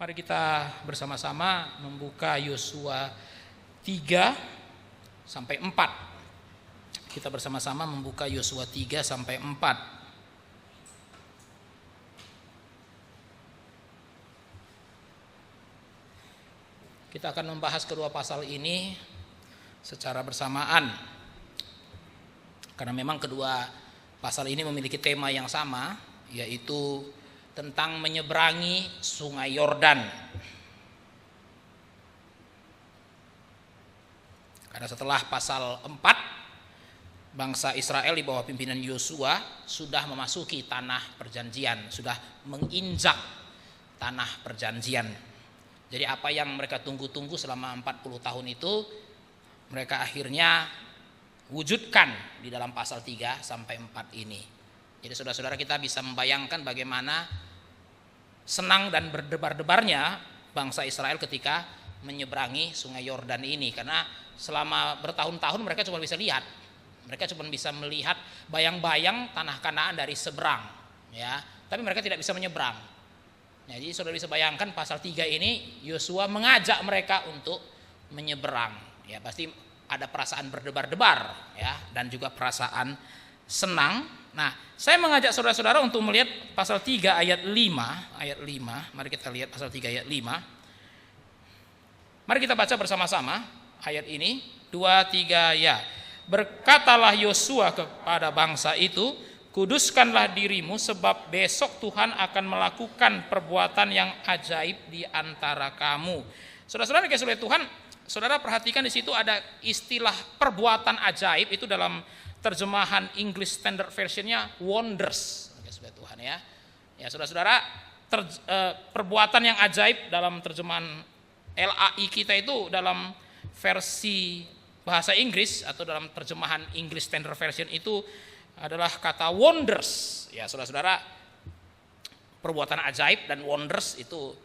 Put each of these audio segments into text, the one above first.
Mari kita bersama-sama membuka Yosua 3 sampai 4. Kita bersama-sama membuka Yosua 3 sampai 4. Kita akan membahas kedua pasal ini secara bersamaan. Karena memang kedua pasal ini memiliki tema yang sama, yaitu tentang menyeberangi sungai Yordan. Karena setelah pasal 4, bangsa Israel di bawah pimpinan Yosua sudah memasuki tanah perjanjian, sudah menginjak tanah perjanjian. Jadi apa yang mereka tunggu-tunggu selama 40 tahun itu, mereka akhirnya wujudkan di dalam pasal 3 sampai 4 ini. Jadi saudara-saudara, kita bisa membayangkan bagaimana senang dan berdebar-debarnya bangsa Israel ketika menyeberangi sungai Yordan ini. Karena selama bertahun-tahun mereka cuma bisa lihat. Mereka cuma bisa melihat bayang-bayang tanah Kanaan dari seberang, ya. Tapi mereka tidak bisa menyeberang. Jadi saudara bisa bayangkan pasal 3 ini Yosua mengajak mereka untuk menyeberang. Ya, pasti ada perasaan berdebar-debar, ya, dan juga perasaan senang. Nah, saya mengajak saudara-saudara untuk melihat pasal 3 ayat 5. Mari kita lihat pasal 3 ayat 5. Mari kita baca bersama-sama ayat ini. 2, 3, ya. Berkatalah Yosua kepada bangsa itu, kuduskanlah dirimu sebab besok Tuhan akan melakukan perbuatan yang ajaib di antara kamu. Saudara-saudara dikasihi oleh Tuhan, saudara perhatikan di situ ada istilah perbuatan ajaib, itu dalam terjemahan English Standard Version-nya wonders. Dikasihi oleh Tuhan, ya. Ya, saudara-saudara, perbuatan yang ajaib dalam terjemahan LAI kita itu dalam versi bahasa Inggris atau dalam terjemahan English Standard Version itu adalah kata wonders. Ya, saudara-saudara, perbuatan ajaib dan wonders itu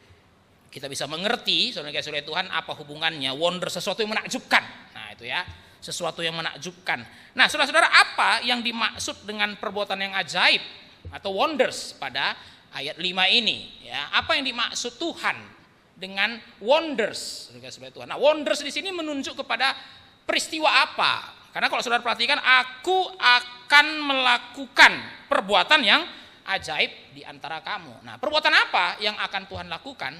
kita bisa mengerti, saudara dikasihi oleh Tuhan, apa hubungannya. Wonders, sesuatu yang menakjubkan. Nah, itu ya, sesuatu yang menakjubkan. Nah, saudara-saudara, apa yang dimaksud dengan perbuatan yang ajaib atau wonders pada ayat 5 ini? Ya, apa yang dimaksud Tuhan dengan wonders? Saudara dikasihi oleh Tuhan. Nah, wonders di sini menunjuk kepada peristiwa apa? Karena kalau saudara perhatikan, aku akan melakukan perbuatan yang ajaib di antara kamu. Nah, perbuatan apa yang akan Tuhan lakukan?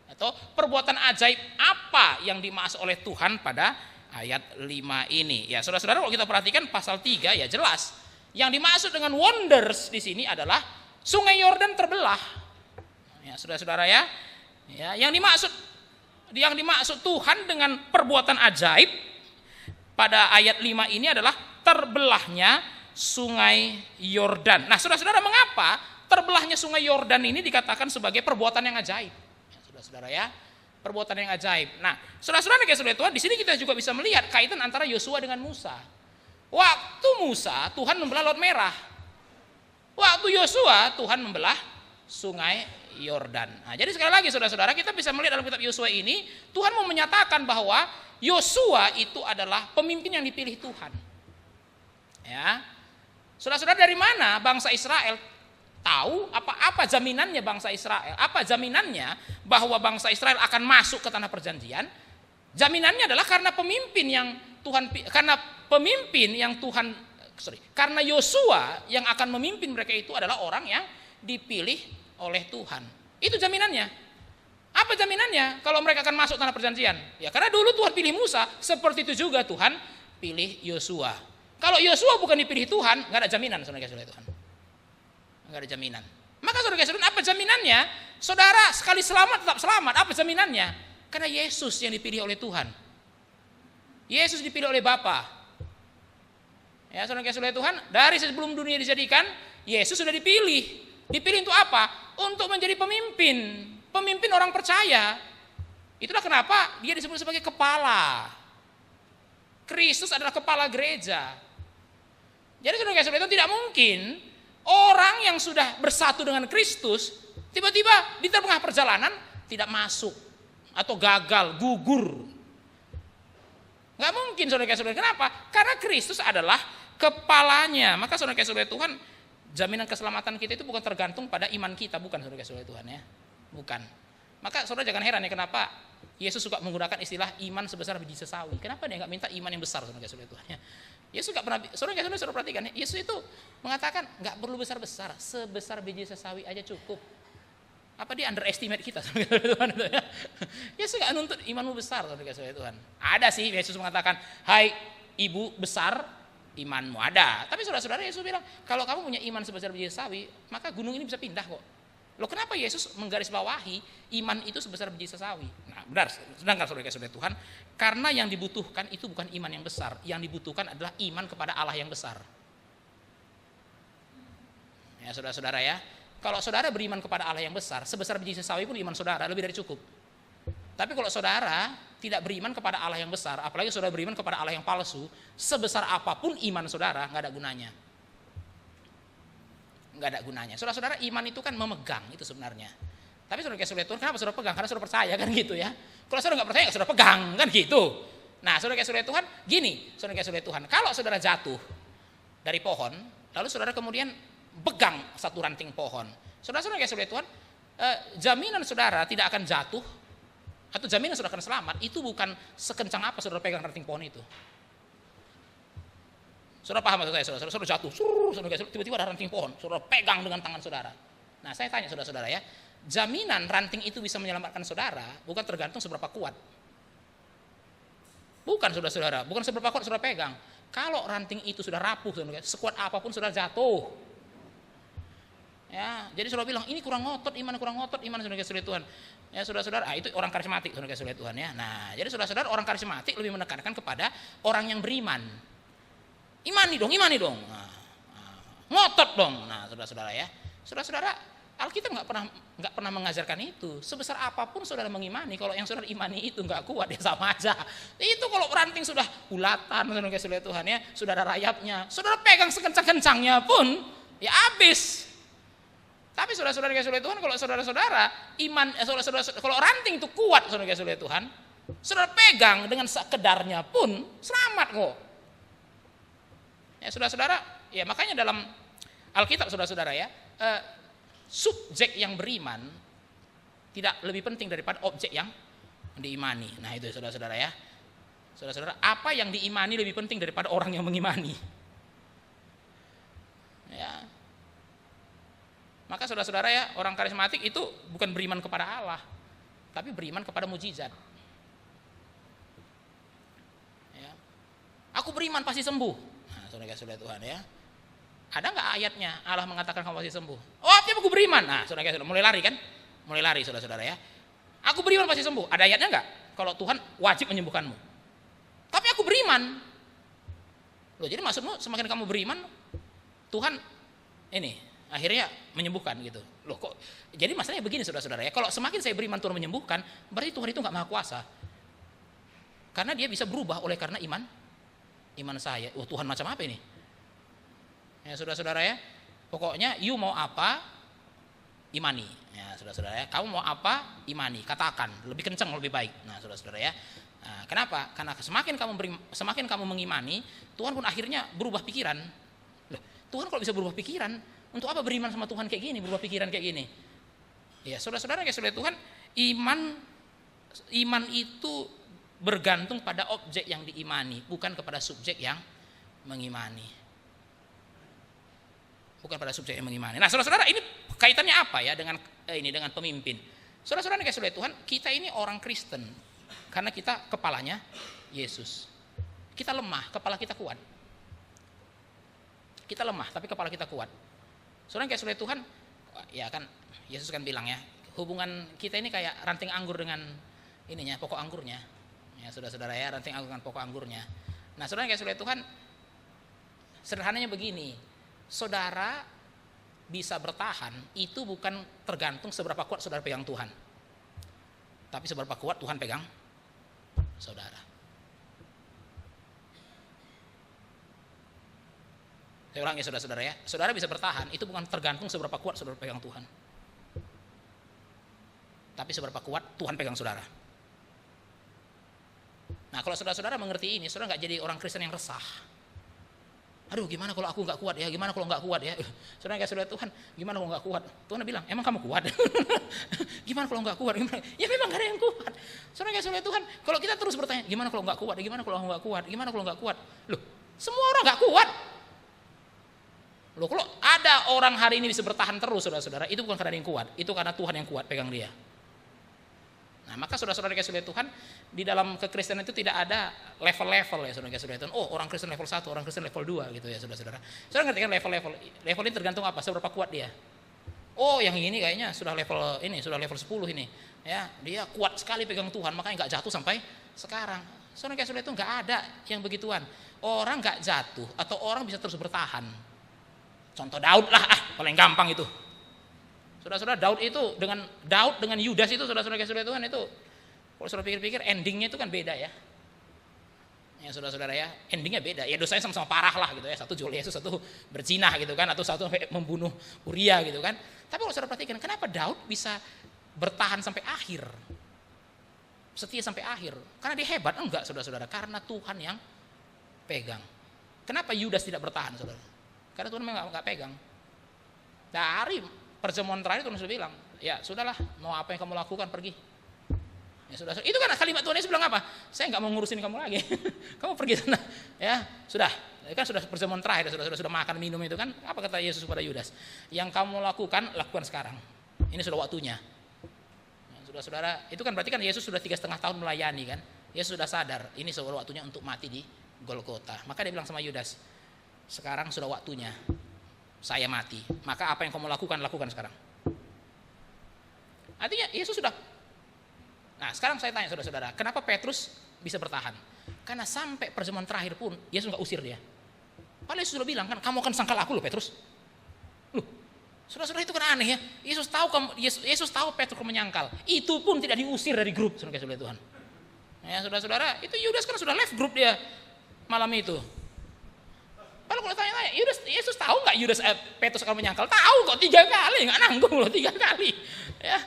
Atau perbuatan ajaib apa yang dimaksud oleh Tuhan pada ayat 5 ini? Ya, saudara-saudara, kalau kita perhatikan pasal 3 ya jelas. Yang dimaksud dengan wonders di sini adalah sungai Yordan terbelah. Ya, saudara-saudara, ya. Ya, yang dimaksud Tuhan dengan perbuatan ajaib pada ayat 5 ini adalah terbelahnya sungai Yordan. Nah, saudara-saudara, mengapa terbelahnya sungai Yordan ini dikatakan sebagai perbuatan yang ajaib? Ya, saudara-saudara, ya, perbuatan yang ajaib. Nah, saudara-saudara dikasihi oleh Tuhan, di sini kita juga bisa melihat kaitan antara Yosua dengan Musa. Waktu Musa, Tuhan membelah Laut Merah. Waktu Yosua, Tuhan membelah sungai Yordan. Nah, jadi sekali lagi saudara-saudara, kita bisa melihat dalam kitab Yosua ini, Tuhan mau menyatakan bahwa Yosua itu adalah pemimpin yang dipilih Tuhan. Ya. Saudara-saudara, dari mana bangsa Israel tahu apa jaminannya bangsa Israel? Apa jaminannya bahwa bangsa Israel akan masuk ke tanah perjanjian? Jaminannya adalah karena karena Yosua yang akan memimpin mereka itu adalah orang yang dipilih oleh Tuhan. Itu jaminannya. Apa jaminannya kalau mereka akan masuk tanah perjanjian? Ya, karena dulu Tuhan pilih Musa, seperti itu juga Tuhan pilih Yosua. Kalau Yosua bukan dipilih Tuhan, nggak ada jaminan, saudara dikasihi oleh Tuhan. Nggak ada jaminan. Maka saudara dikasihi oleh Tuhan, apa jaminannya? Saudara sekali selamat tetap selamat. Apa jaminannya? Karena Yesus yang dipilih oleh Tuhan. Yesus dipilih oleh Bapa. Ya, saudara dikasihi oleh Tuhan, dari sebelum dunia dijadikan, Yesus sudah dipilih. Dipilih untuk apa? Untuk menjadi pemimpin. Pemimpin orang percaya. Itulah kenapa dia disebut sebagai kepala. Kristus adalah kepala gereja. Jadi saudara dikasihi oleh Tuhan, tidak mungkin orang yang sudah bersatu dengan Kristus tiba-tiba di tengah perjalanan tidak masuk atau gagal, gugur. Nggak mungkin, saudara dikasihi oleh Tuhan. Kenapa? Karena Kristus adalah kepalanya. Maka saudara dikasihi oleh Tuhan, jaminan keselamatan kita itu bukan tergantung pada iman kita, bukan, saudara dikasihi oleh Tuhan, ya. Bukan. Maka saudara jangan heran ya kenapa Yesus suka menggunakan istilah iman sebesar biji sesawi. Kenapa dia nggak minta iman yang besar, saudara Tuhan ya? Yesus nggak pernah, saudara perhatikan ya, Yesus itu mengatakan nggak perlu besar-besar, sebesar biji sesawi aja cukup. Apa dia underestimate kita, saudara Tuhan? Yesus nggak nuntut imanmu besar, saudara Tuhan. Ada sih Yesus mengatakan, hai ibu besar, imanmu ada. Tapi saudara-saudara Yesus bilang, kalau kamu punya iman sebesar biji sesawi, maka gunung ini bisa pindah kok. Loh kenapa Yesus menggarisbawahi iman itu sebesar biji sesawi? Nah benar, sedangkan saudara-saudara Tuhan, karena yang dibutuhkan itu bukan iman yang besar, yang dibutuhkan adalah iman kepada Allah yang besar. Ya saudara-saudara ya, kalau saudara beriman kepada Allah yang besar, sebesar biji sesawi pun iman saudara lebih dari cukup. Tapi kalau saudara tidak beriman kepada Allah yang besar, apalagi saudara beriman kepada Allah yang palsu, sebesar apapun iman saudara nggak ada gunanya. Nggak ada gunanya. Saudara-saudara, iman itu kan memegang itu sebenarnya. Tapi saudara Tuhan, kenapa saudara pegang? Karena saudara percaya kan gitu ya. Kalau saudara nggak percaya, nggak saudara pegang kan gitu. Nah, saudara Tuhan, gini, saudara Tuhan, kalau saudara jatuh dari pohon, lalu saudara kemudian pegang satu ranting pohon, saudara Tuhan, jaminan saudara tidak akan jatuh atau jaminan saudara akan selamat itu bukan sekencang apa saudara pegang ranting pohon itu. Saudara paham maksud saya, saudara jatuh, tiba-tiba ada ranting pohon, saudara pegang dengan tangan saudara. Nah saya tanya saudara-saudara ya, jaminan ranting itu bisa menyelamatkan saudara bukan tergantung seberapa kuat. Bukan saudara-saudara, bukan seberapa kuat saudara pegang. Kalau ranting itu sudah rapuh, saudara, sekuat apapun saudara jatuh. Ya, jadi saudara bilang ini kurang ngotot, iman saudara Tuhan. Ya saudara-saudara, itu orang karismatik saudara Tuhan ya. Nah, jadi saudara-saudara orang karismatik lebih menekankan kepada orang yang beriman. Imani dong. Nah, ngotot dong. Nah, saudara-saudara ya. Saudara-saudara, Alkitab nggak pernah mengajarkan itu. Sebesar apapun saudara mengimani, kalau yang saudara imani itu nggak kuat ya sama aja. Itu kalau ranting sudah bulatan, saudara Tuhan ya, sudah ada rayapnya, saudara pegang sekencang-kencangnya pun ya habis. Tapi saudara-saudara Tuhan, kalau saudara-saudara iman, kalau ranting itu kuat, saudara Tuhan, saudara pegang dengan sekedarnya pun selamat kok. Ya saudara-saudara, ya makanya dalam Alkitab saudara-saudara ya, subjek yang beriman tidak lebih penting daripada objek yang diimani. Nah itu saudara-saudara ya. Saudara-saudara, apa yang diimani lebih penting daripada orang yang mengimani. Ya. Maka saudara-saudara ya, orang karismatik itu bukan beriman kepada Allah, tapi beriman kepada mujizat. Ya. Aku beriman pasti sembuh. Nah, saudara Tuhan ya. Ada nggak ayatnya Allah mengatakan kamu pasti sembuh? Oh, artinya aku beriman. Nah, saudara mulai lari kan? Mulai lari saudara-saudara ya. Aku beriman pasti sembuh. Ada ayatnya nggak? Kalau Tuhan wajib menyembuhkanmu. Tapi aku beriman. Loh, jadi maksudmu semakin kamu beriman, Tuhan ini akhirnya menyembuhkan gitu. Loh kok? Jadi masalahnya begini saudara-saudara ya. Kalau semakin saya beriman Tuhan menyembuhkan, berarti Tuhan itu nggak maha kuasa. Karena dia bisa berubah oleh karena iman saya. Oh Tuhan macam apa ini? Ya saudara-saudara ya. Pokoknya you mau apa? Imani. Ya saudara-saudara ya. Kamu mau apa? Imani. Katakan. Lebih kencang lebih baik. Nah saudara-saudara ya. Nah, kenapa? Karena semakin kamu mengimani, Tuhan pun akhirnya berubah pikiran. Loh, Tuhan kalau bisa berubah pikiran, untuk apa beriman sama Tuhan kayak gini, berubah pikiran kayak gini? Ya saudara-saudara Tuhan, iman itu bergantung pada objek yang diimani, bukan kepada subjek yang mengimani. Bukan pada subjek yang mengimani. Nah, saudara-saudara, ini kaitannya apa ya dengan pemimpin? Saudara-saudara Tuhan, kita ini orang Kristen karena kita kepalanya Yesus. Kita lemah, kepala kita kuat. Kita lemah, tapi kepala kita kuat. Saudara Tuhan, ya kan Yesus kan bilang ya, hubungan kita ini kayak ranting anggur dengan ininya, pokok anggurnya. Ya, saudara-saudara ya, ranting anggur dengan pokok anggurnya. Nah, saudara Tuhan, sederhananya begini, saudara bisa bertahan itu bukan tergantung seberapa kuat saudara pegang Tuhan, tapi seberapa kuat Tuhan pegang saudara. Saya ulangi saudara-saudara ya, saudara bisa bertahan itu bukan tergantung seberapa kuat saudara pegang Tuhan, tapi seberapa kuat Tuhan pegang saudara. Nah kalau saudara-saudara mengerti ini, saudara nggak jadi orang Kristen yang resah. Aduh, gimana kalau aku nggak kuat ya? Gimana kalau nggak kuat ya? Saudara kasih oleh Tuhan, gimana kalau nggak kuat? Tuhan bilang, emang kamu kuat? Gimana kalau nggak kuat? Gimana? Ya memang gak ada yang kuat. Saudara kasih oleh Tuhan, kalau kita terus bertanya, gimana kalau nggak kuat? Gimana kalau nggak kuat? Gimana kalau nggak kuat? Loh, semua orang nggak kuat. Loh, kalau ada orang hari ini bisa bertahan terus, saudara-saudara, itu bukan karena dia yang kuat, itu karena Tuhan yang kuat pegang dia. Nah, maka saudara-saudara kasih oleh Tuhan, di dalam kekristenan itu tidak ada level-level ya, saudara kasih oleh Tuhan. Oh, orang Kristen level 1, orang Kristen level 2 gitu ya, saudara-saudara. Saudara ngerti kan level-level? Level ini tergantung apa? Seberapa kuat dia. Oh, yang ini kayaknya sudah level 10 ini. Ya, dia kuat sekali pegang Tuhan, makanya nggak jatuh sampai sekarang. Saudara kasih oleh Tuhan, nggak ada yang begituan. Orang nggak jatuh atau orang bisa terus bertahan. Contoh Daud lah, paling gampang itu. Saudara-saudara, Daud dengan Yudas itu, saudara-saudara kasih oleh Tuhan, itu kalau saudara pikir-pikir endingnya itu kan beda ya. Ya saudara-saudara ya, endingnya beda. Ya dosanya sama-sama parah lah gitu ya. Satu jual Yesus, satu berzina gitu kan, atau satu membunuh Uria gitu kan. Tapi kalau saudara perhatikan, kenapa Daud bisa bertahan sampai akhir? Setia sampai akhir. Karena dia hebat? Enggak, saudara-saudara, karena Tuhan yang pegang. Kenapa Yudas tidak bertahan, saudara? Karena Tuhan memang enggak pegang. Dari perjamuan terakhir Tuhan sudah bilang, ya sudahlah, mau apa yang kamu lakukan, pergi. Ya sudah. Itu kan kalimat Tuhan Yesus bilang apa? Saya nggak mau ngurusin kamu lagi. Kamu pergi sana. Ya sudah. Kan sudah perjamuan terakhir, sudah makan minum itu kan. Apa kata Yesus kepada Yudas? Yang kamu lakukan sekarang. Ini sudah waktunya. Ya, saudara, itu kan berarti kan Yesus sudah 3,5 tahun melayani kan. Yesus sudah sadar ini sudah waktunya untuk mati di Golgota. Maka dia bilang sama Yudas, sekarang sudah waktunya. Saya mati, maka apa yang kamu lakukan sekarang. Artinya Yesus sudah. Nah, sekarang saya tanya saudara-saudara, kenapa Petrus bisa bertahan? Karena sampai perjamuan terakhir pun Yesus nggak usir dia. Padahal Yesus sudah bilang kan, kamu akan sangkal aku loh Petrus. Loh, saudara-saudara, itu kan aneh ya. Yesus tahu Petrus menyangkal. Itu pun tidak diusir dari grup, saudara Tuhan. Ya saudara-saudara, itu Yudas kan sudah left grup dia malam itu. Kalau tanya-tanya, Yesus tahu nggak Petrus akan menyangkal? Tahu kok, 3 kali, nggak nanggung loh 3 kali. Ya,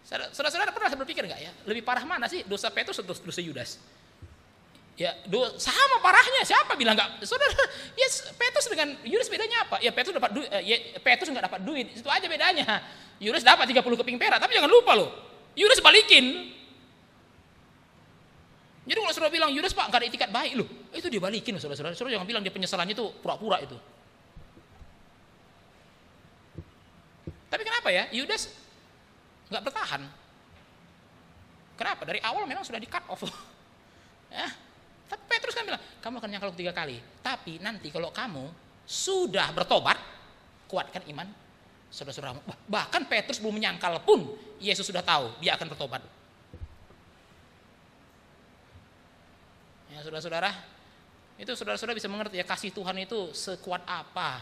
saudara-saudara pernah berpikir nggak ya, lebih parah mana sih dosa Petrus atau dosa Yudas? Ya, sama parahnya. Siapa bilang nggak? Saudara, ya Petrus dengan Yudas bedanya apa? Ya Petrus dapat duit, Petrus nggak dapat duit, itu aja bedanya. Yudas dapat 30 keping perak, tapi jangan lupa loh, Yudas balikin. Jadi kalau saudara bilang Yudas pak nggak ada itikat baik loh, itu dia balikin loh saudara. Saudara jangan bilang dia penyesalannya itu pura-pura itu. Tapi kenapa ya Yudas nggak bertahan? Kenapa? Dari awal memang sudah di cut off. Ya. Tapi Petrus kan bilang, kamu akan nyangkal 3 kali. Tapi nanti kalau kamu sudah bertobat, kuatkan iman saudara-saudaramu. Bahkan Petrus belum menyangkal pun Yesus sudah tahu dia akan bertobat. Ya, saudara-saudara, itu saudara-saudara bisa mengerti ya, kasih Tuhan itu sekuat apa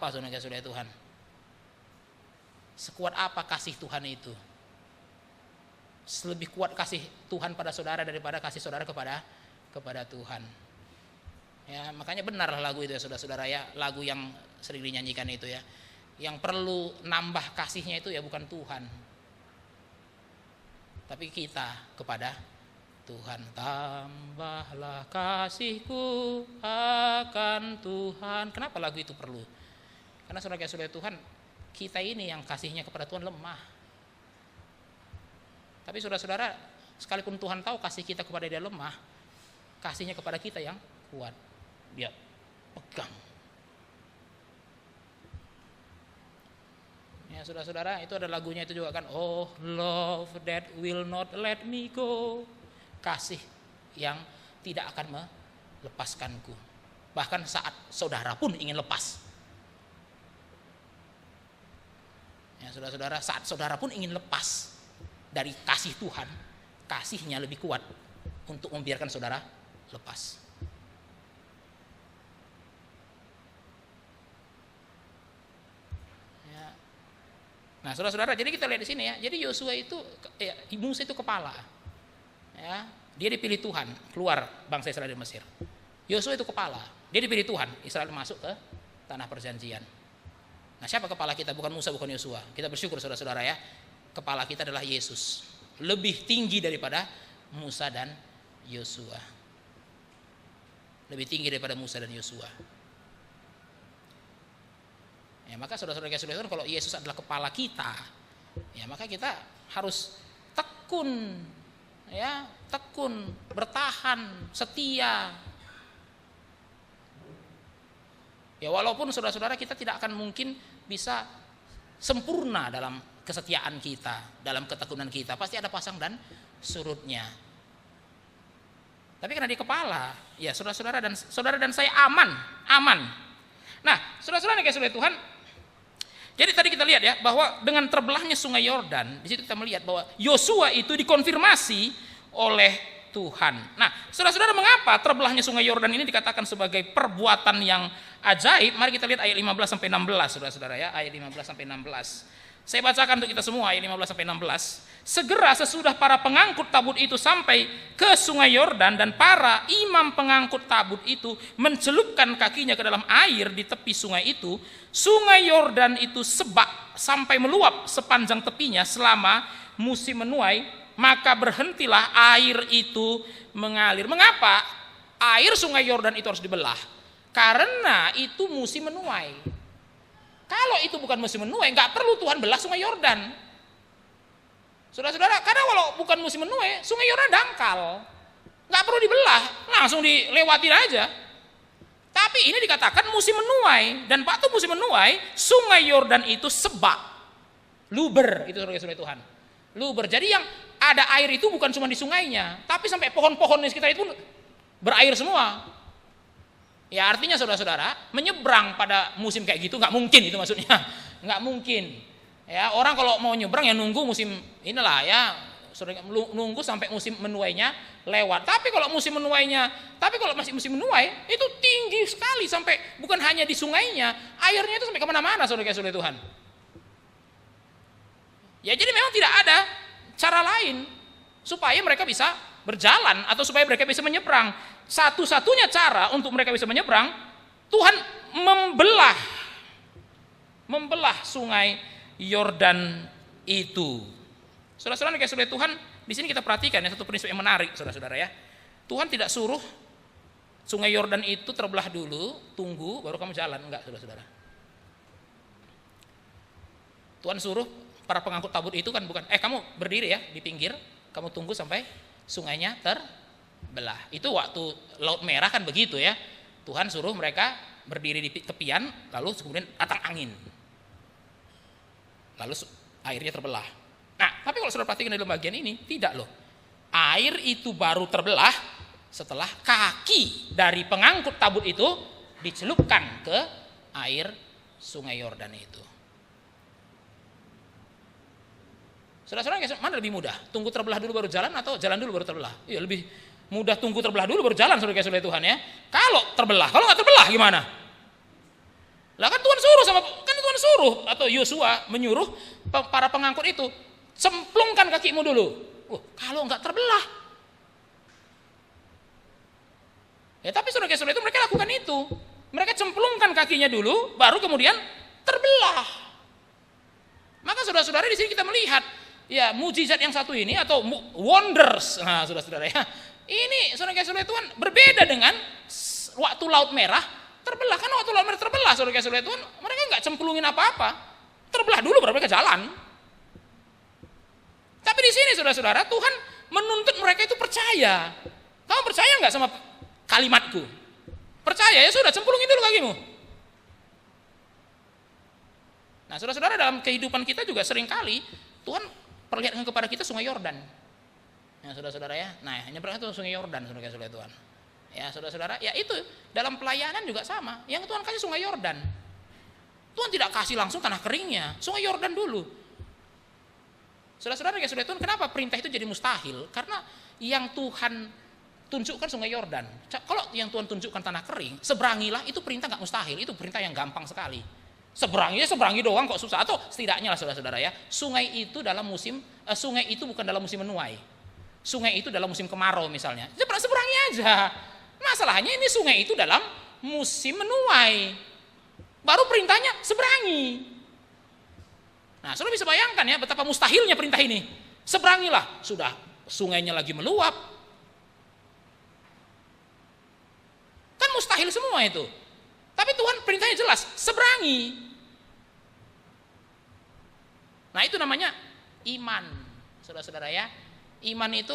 saudara Tuhan. Sekuat apa kasih Tuhan itu? Lebih kuat kasih Tuhan pada saudara daripada kasih saudara kepada Tuhan. Ya, makanya benarlah lagu itu ya saudara-saudara ya, lagu yang sering dinyanyikan itu ya. Yang perlu nambah kasihnya itu ya bukan Tuhan, tapi kita kepada Tuhan. Tambahlah kasihku akan Tuhan. Kenapa lagu itu perlu? Karena saudara-saudara Tuhan, kita ini yang kasihnya kepada Tuhan lemah. Tapi saudara-saudara, sekalipun Tuhan tahu kasih kita kepada dia lemah, kasihnya kepada kita yang kuat. Dia pegang. Ya saudara-saudara, itu ada lagunya itu juga kan. Oh love that will not let me go. Kasih yang tidak akan melepaskanku. Bahkan saat saudara pun ingin lepas. Ya saudara-saudara, saat saudara pun ingin lepas dari kasih Tuhan, kasihnya lebih kuat untuk membiarkan saudara lepas. Ya. Nah saudara-saudara, jadi kita lihat di sini ya. Jadi Yosua itu, Musa itu kepala. Ya, dia dipilih Tuhan keluar bangsa Israel dari Mesir. Yosua itu kepala, dia dipilih Tuhan, Israel masuk ke tanah perjanjian. Nah siapa kepala kita? Bukan Musa, bukan Yosua. Kita bersyukur saudara-saudara ya, kepala kita adalah Yesus, lebih tinggi daripada Musa dan Yosua. lebih tinggi daripada Musa dan Yosua. Ya, maka saudara-saudara yang Tuhan, kalau Yesus adalah kepala kita, ya maka kita harus tekun, ya, tekun, bertahan, setia. Ya, walaupun saudara-saudara kita tidak akan mungkin bisa sempurna dalam kesetiaan kita, dalam ketekunan kita, pasti ada pasang dan surutnya. Tapi karena di kepala, ya saudara dan saya aman. Nah, saudara-saudara yang kasih Tuhan, jadi tadi kita lihat ya bahwa dengan terbelahnya Sungai Yordan, di situ kita melihat bahwa Yosua itu dikonfirmasi oleh Tuhan. Nah, saudara-saudara, mengapa terbelahnya Sungai Yordan ini dikatakan sebagai perbuatan yang ajaib? Mari kita lihat ayat 15 sampai 16, saudara-saudara ya, ayat 15 sampai 16. Saya bacakan untuk kita semua ayat 15 sampai 16. Segera sesudah para pengangkut tabut itu sampai ke Sungai Yordan dan para imam pengangkut tabut itu mencelupkan kakinya ke dalam air di tepi sungai itu, Sungai Yordan itu sebak sampai meluap sepanjang tepinya selama musim menuai, maka berhentilah air itu mengalir. Mengapa air Sungai Yordan itu harus dibelah? Karena itu musim menuai. Kalau itu bukan musim menuai, nggak perlu Tuhan belah Sungai Yordan. Saudara-saudara, karena kalau bukan musim menuai, Sungai Yordan dangkal, nggak perlu dibelah, langsung dilewatin aja. Tapi ini dikatakan musim menuai, dan waktu musim menuai, Sungai Yordan itu sebak, luber, itu saudara Tuhan, luber. Jadi yang ada air itu bukan cuma di sungainya, tapi sampai pohon-pohon di sekitar itu berair semua. Ya, artinya saudara-saudara, menyeberang pada musim kayak gitu nggak mungkin, itu maksudnya, nggak mungkin. Ya, orang kalau mau nyebrang ya nunggu musim inilah ya, nunggu sampai musim menuainya lewat. Tapi kalau masih musim menuai, itu tinggi sekali sampai bukan hanya di sungainya, airnya itu sampai kemana-mana, saudara-saudara Tuhan. Ya, jadi memang tidak ada cara lain supaya mereka bisa berjalan atau supaya mereka bisa menyeberang. Satu-satunya cara untuk mereka bisa menyeberang, Tuhan membelah Sungai Yordan itu. Saudara-saudara yang kasih Tuhan, di sini kita perhatikan ya satu prinsip yang menarik, saudara-saudara ya. Tuhan tidak suruh Sungai Yordan itu terbelah dulu, tunggu baru kamu jalan, enggak, saudara-saudara. Tuhan suruh para pengangkut tabut itu kan bukan, kamu berdiri ya di pinggir, kamu tunggu sampai sungainya terbelah. Itu waktu Laut Merah kan begitu ya. Tuhan suruh mereka berdiri di tepian, lalu kemudian datang angin. Lalu airnya terbelah. Nah, tapi kalau saudara perhatikan dalam bagian ini, tidak loh. Air itu baru terbelah setelah kaki dari pengangkut tabut itu dicelupkan ke air Sungai Yordan itu. Saudara-saudara, mana lebih mudah? Tunggu terbelah dulu baru jalan atau jalan dulu baru terbelah? Iya, lebih mudah tunggu terbelah dulu baru jalan, saudara-saudara Tuhan ya. Kalau terbelah, kalau nggak terbelah gimana? Lah kan Tuhan suruh atau Yosua menyuruh para pengangkut itu, cemplungkan kakimu dulu. Kalau nggak terbelah. Ya, tapi saudara-saudara itu mereka lakukan itu. Mereka cemplungkan kakinya dulu, baru kemudian terbelah. Maka saudara-saudara di sini kita melihat ya mujizat yang satu ini atau wonders. Nah, saudara-saudara ya. Ini saudara-saudara Tuhan berbeda dengan waktu Laut Merah terbelah. Karena waktu Laut Merah terbelah, saudara-saudara Tuhan, mereka nggak cemplungin apa-apa. Terbelah dulu baru mereka jalan. Tapi di sini saudara-saudara, Tuhan menuntut mereka itu percaya. Kamu percaya nggak sama kalimatku? Percaya ya sudah, cemplungin dulu kakimu. Nah, saudara-saudara, dalam kehidupan kita juga seringkali Tuhan perlihatkan kepada kita Sungai Yordan. Ya, saudara-saudara ya. Nah, nyebrang itu Sungai Yordan, saudara-saudara Tuhan. Ya, saudara-saudara, ya itu dalam pelayanan juga sama. Yang Tuhan kasih Sungai Yordan. Tuhan tidak kasih langsung tanah keringnya, Sungai Yordan dulu. Saudara-saudara, ya saudara Tuhan, kenapa perintah itu jadi mustahil? Karena yang Tuhan tunjukkan Sungai Yordan. Kalau yang Tuhan tunjukkan tanah kering, seberangilah, itu perintah nggak mustahil, itu perintah yang gampang sekali. Seberangi doang kok susah. Atau setidaknya lah saudara-saudara ya, sungai itu bukan dalam musim menuai. Sungai itu dalam musim kemarau misalnya. Seberangi aja. Masalahnya ini sungai itu dalam musim menuai. Baru perintahnya seberangi. Nah, saudara bisa bayangkan ya betapa mustahilnya perintah ini. Seberangilah, sudah sungainya lagi meluap. Kan mustahil semua itu. Tapi Tuhan perintahnya jelas, seberangi. Nah itu namanya iman, saudara-saudara ya. Iman itu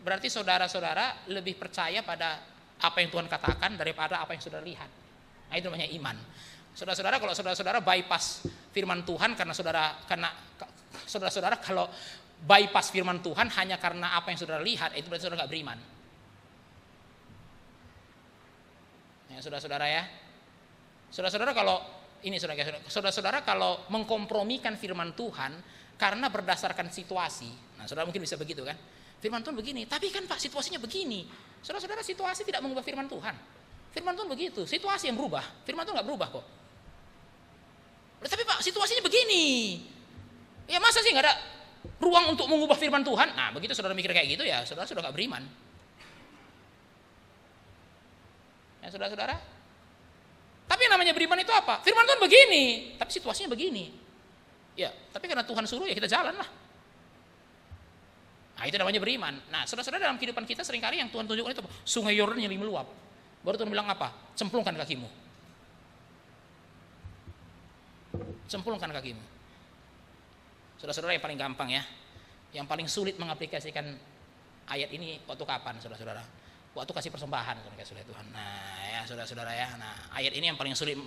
berarti saudara-saudara lebih percaya pada apa yang Tuhan katakan daripada apa yang saudara lihat. Nah itu namanya iman. Saudara-saudara, kalau saudara-saudara bypass firman Tuhan karena saudara-saudara kalau bypass firman Tuhan hanya karena apa yang saudara lihat, itu berarti saudara nggak beriman. Ya, saudara-saudara ya. Saudara-saudara kalau ini saudara-saudara kalau mengkompromikan firman Tuhan karena berdasarkan situasi. Nah, saudara mungkin bisa begitu kan? Firman Tuhan begini, tapi kan Pak situasinya begini. Saudara-saudara, situasi tidak mengubah firman Tuhan. Firman Tuhan begitu, situasi yang berubah. Firman Tuhan nggak berubah kok. Tapi Pak situasinya begini. Ya masa sih nggak ada ruang untuk mengubah firman Tuhan? Nah begitu saudara mikir kayak gitu ya saudara sudah nggak beriman. Ya saudara-saudara. Tapi yang namanya beriman itu apa? Firman Tuhan begini, tapi situasinya begini. Ya, tapi karena Tuhan suruh ya kita jalan lah. Nah itu namanya beriman. Nah saudara-saudara, dalam kehidupan kita seringkali yang Tuhan tunjukkan itu apa? Sungai Yordan yang meluap. Baru Tuhan bilang apa? Cemplungkan kakimu. Cemplungkan kakimu. Saudara-saudara, yang paling gampang ya, yang paling sulit mengaplikasikan ayat ini waktu kapan saudara-saudara? Waktu kasih persembahan saudara Tuhan. Nah ya saudara-saudara ya, nah ayat ini yang paling sulit,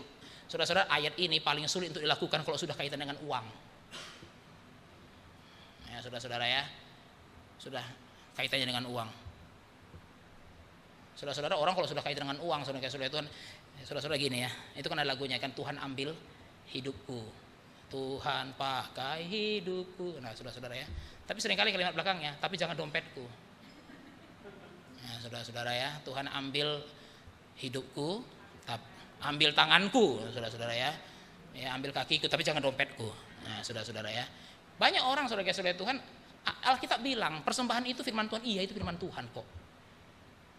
saudara-saudara, ayat ini paling sulit untuk dilakukan kalau sudah kaitan dengan uang. Ya saudara-saudara ya, sudah kaitannya dengan uang. Saudara-saudara, orang kalau sudah kaitan dengan uang saudara Tuhan, saudara-saudara gini ya, itu kan ada lagunya kan, Tuhan ambil hidupku, Tuhan pakai hidupku. Nah saudara-saudara ya, tapi seringkali kalimat belakangnya, tapi jangan dompetku. Nah saudara-saudara ya, Tuhan ambil hidupku, ambil tanganku, saudara-saudara ya, ambil kakiku, tapi jangan dompetku. Nah saudara-saudara ya, banyak orang saudara-saudara Tuhan, Alkitab bilang persembahan itu firman Tuhan, iya itu firman Tuhan kok.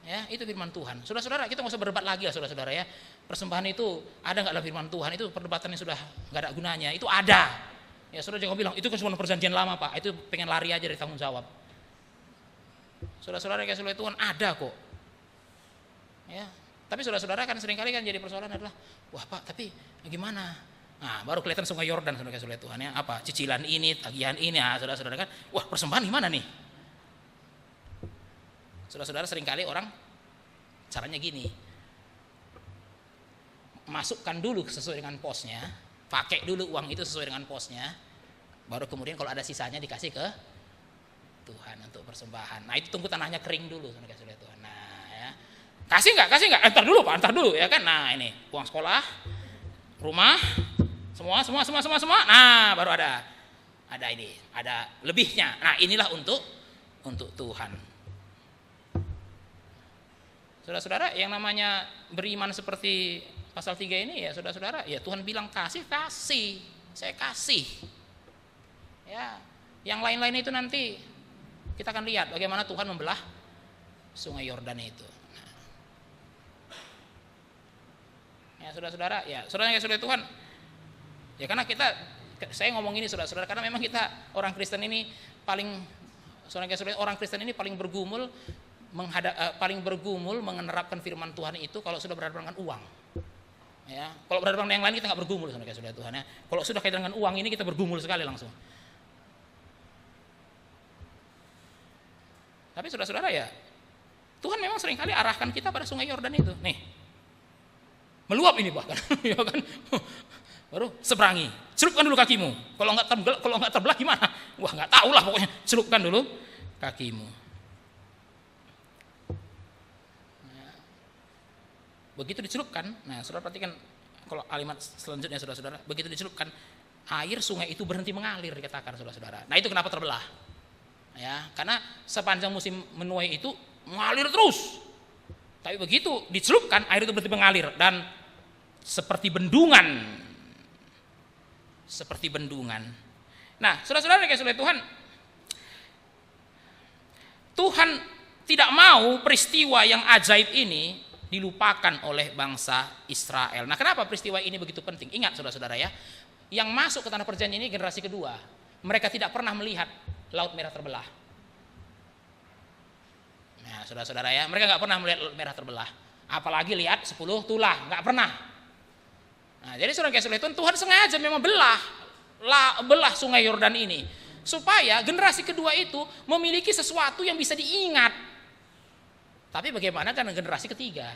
Ya, itu firman Tuhan. Saudara-saudara, kita nggak usah berdebat lagi lah saudara-saudara ya. Persembahan itu ada nggak dalam firman Tuhan? Itu perdebatan yang sudah nggak ada gunanya. Itu ada. Ya, saudara jangan bilang itu kan cuma perjanjian lama Pak. Itu pengen lari aja dari tanggung jawab. Saudara-saudara kayak Tuhan ada kok. Ya, tapi saudara-saudara kan seringkali kan jadi persoalan adalah, wah Pak, tapi gimana? Nah, baru kelihatan sungai Yordan saudara Tuhan ya. Apa? Cicilan ini, tagihan ini, nah, saudara-saudara kan, wah persembahan gimana nih? Saudara-saudara, seringkali orang caranya gini, masukkan dulu sesuai dengan posnya, pakai dulu uang itu sesuai dengan posnya, baru kemudian kalau ada sisanya dikasih ke Tuhan untuk persembahan. Nah itu tunggu tanahnya kering dulu saudara Tuhan. Nah ya, kasih nggak, entar dulu Pak, entar dulu ya kan. Nah ini uang sekolah, rumah, semua. Nah baru ada ini, ada lebihnya. Nah inilah untuk Tuhan. Saudara-saudara, yang namanya beriman seperti pasal 3 ini ya saudara-saudara, ya Tuhan bilang kasih, saya kasih. Ya, yang lain-lain itu nanti kita akan lihat bagaimana Tuhan membelah sungai Yordan itu. Nah. Ya saudara-saudara, ya saudara-saudara Tuhan. Ya karena saya ngomong ini saudara-saudara karena memang kita orang Kristen ini orang Kristen ini paling bergumul menerapkan firman Tuhan itu kalau sudah berhadapan dengan uang. Ya, kalau berhadapan dengan yang lain kita nggak bergumul saudara Tuhan ya. Kalau sudah kaitan dengan uang ini kita bergumul sekali langsung. Tapi saudara-saudara ya, Tuhan memang seringkali arahkan kita pada sungai Yordan itu. Nih, meluap ini bahkan, ya kan? Baru seberangi, celupkan dulu kakimu. Kalau nggak terbelah gimana? Wah nggak tahu lah pokoknya. Celupkan dulu kakimu. Begitu dicelupkan, nah saudara perhatikan kalau kalimat selanjutnya saudara-saudara, begitu dicelupkan air sungai itu berhenti mengalir dikatakan saudara-saudara. Nah itu kenapa terbelah? Ya, karena sepanjang musim menuai itu mengalir terus. Tapi begitu dicelupkan air itu berhenti mengalir dan seperti bendungan. Nah, saudara-saudara kayak saudara Tuhan tidak mau peristiwa yang ajaib ini dilupakan oleh bangsa Israel. Nah, kenapa peristiwa ini begitu penting? Ingat saudara-saudara ya, yang masuk ke tanah perjanjian ini generasi kedua. Mereka tidak pernah melihat Laut Merah terbelah. Nah, saudara-saudara ya, mereka nggak pernah melihat Laut Merah terbelah. Apalagi lihat 10 tulah, nggak pernah. Nah, jadi saudara kasih Tuhan, Tuhan sengaja memang belah sungai Yordan ini supaya generasi kedua itu memiliki sesuatu yang bisa diingat. Tapi bagaimana dengan generasi ketiga?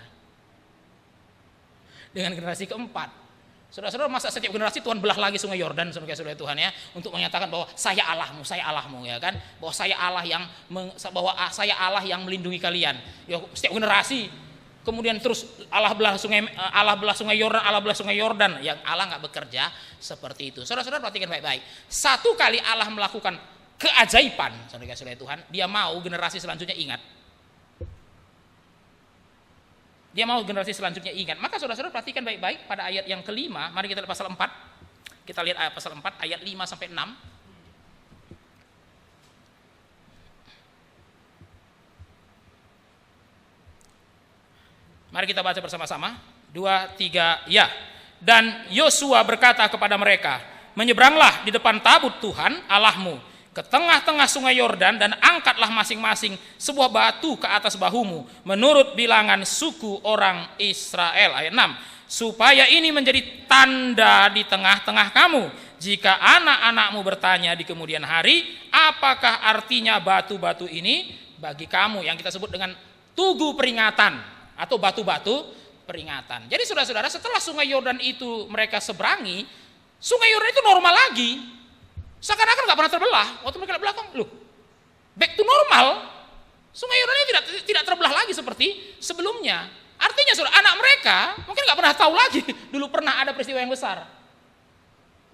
Dengan generasi keempat? Saudara-saudara, masa setiap generasi Tuhan belah lagi sungai Yordan, saudara Tuhan ya, untuk menyatakan bahwa saya Allahmu ya kan, bahwa saya Allah yang melindungi kalian. Ya, setiap generasi kemudian terus Allah belah sungai Yordan, yang Allah nggak bekerja seperti itu. Saudara-saudara perhatikan baik-baik. Satu kali Allah melakukan keajaiban, saudara Tuhan, dia mau generasi selanjutnya ingat. Dia mau generasi selanjutnya ingat. Maka saudara-saudara perhatikan baik-baik pada ayat yang kelima. Mari kita lihat pasal 4. Kita lihat ayat pasal 4 ayat 5 sampai 6. Mari kita baca bersama-sama. 2, 3, ya. Dan Yosua berkata kepada mereka, menyeberanglah di depan tabut Tuhan Allahmu ke tengah-tengah sungai Yordan dan angkatlah masing-masing sebuah batu ke atas bahumu menurut bilangan suku orang Israel. Ayat 6. Supaya ini menjadi tanda di tengah-tengah kamu. Jika anak-anakmu bertanya di kemudian hari, apakah artinya batu-batu ini bagi kamu, yang kita sebut dengan tugu peringatan atau batu-batu peringatan. Jadi saudara-saudara, setelah sungai Yordan itu mereka seberangi, sungai Yordan itu normal lagi. Seakan-akan nggak pernah terbelah. Waktu mereka belakang, loh, back to normal. Sungai Yordan ini tidak terbelah lagi seperti sebelumnya. Artinya saudara, anak mereka mungkin nggak pernah tahu lagi. Dulu pernah ada peristiwa yang besar.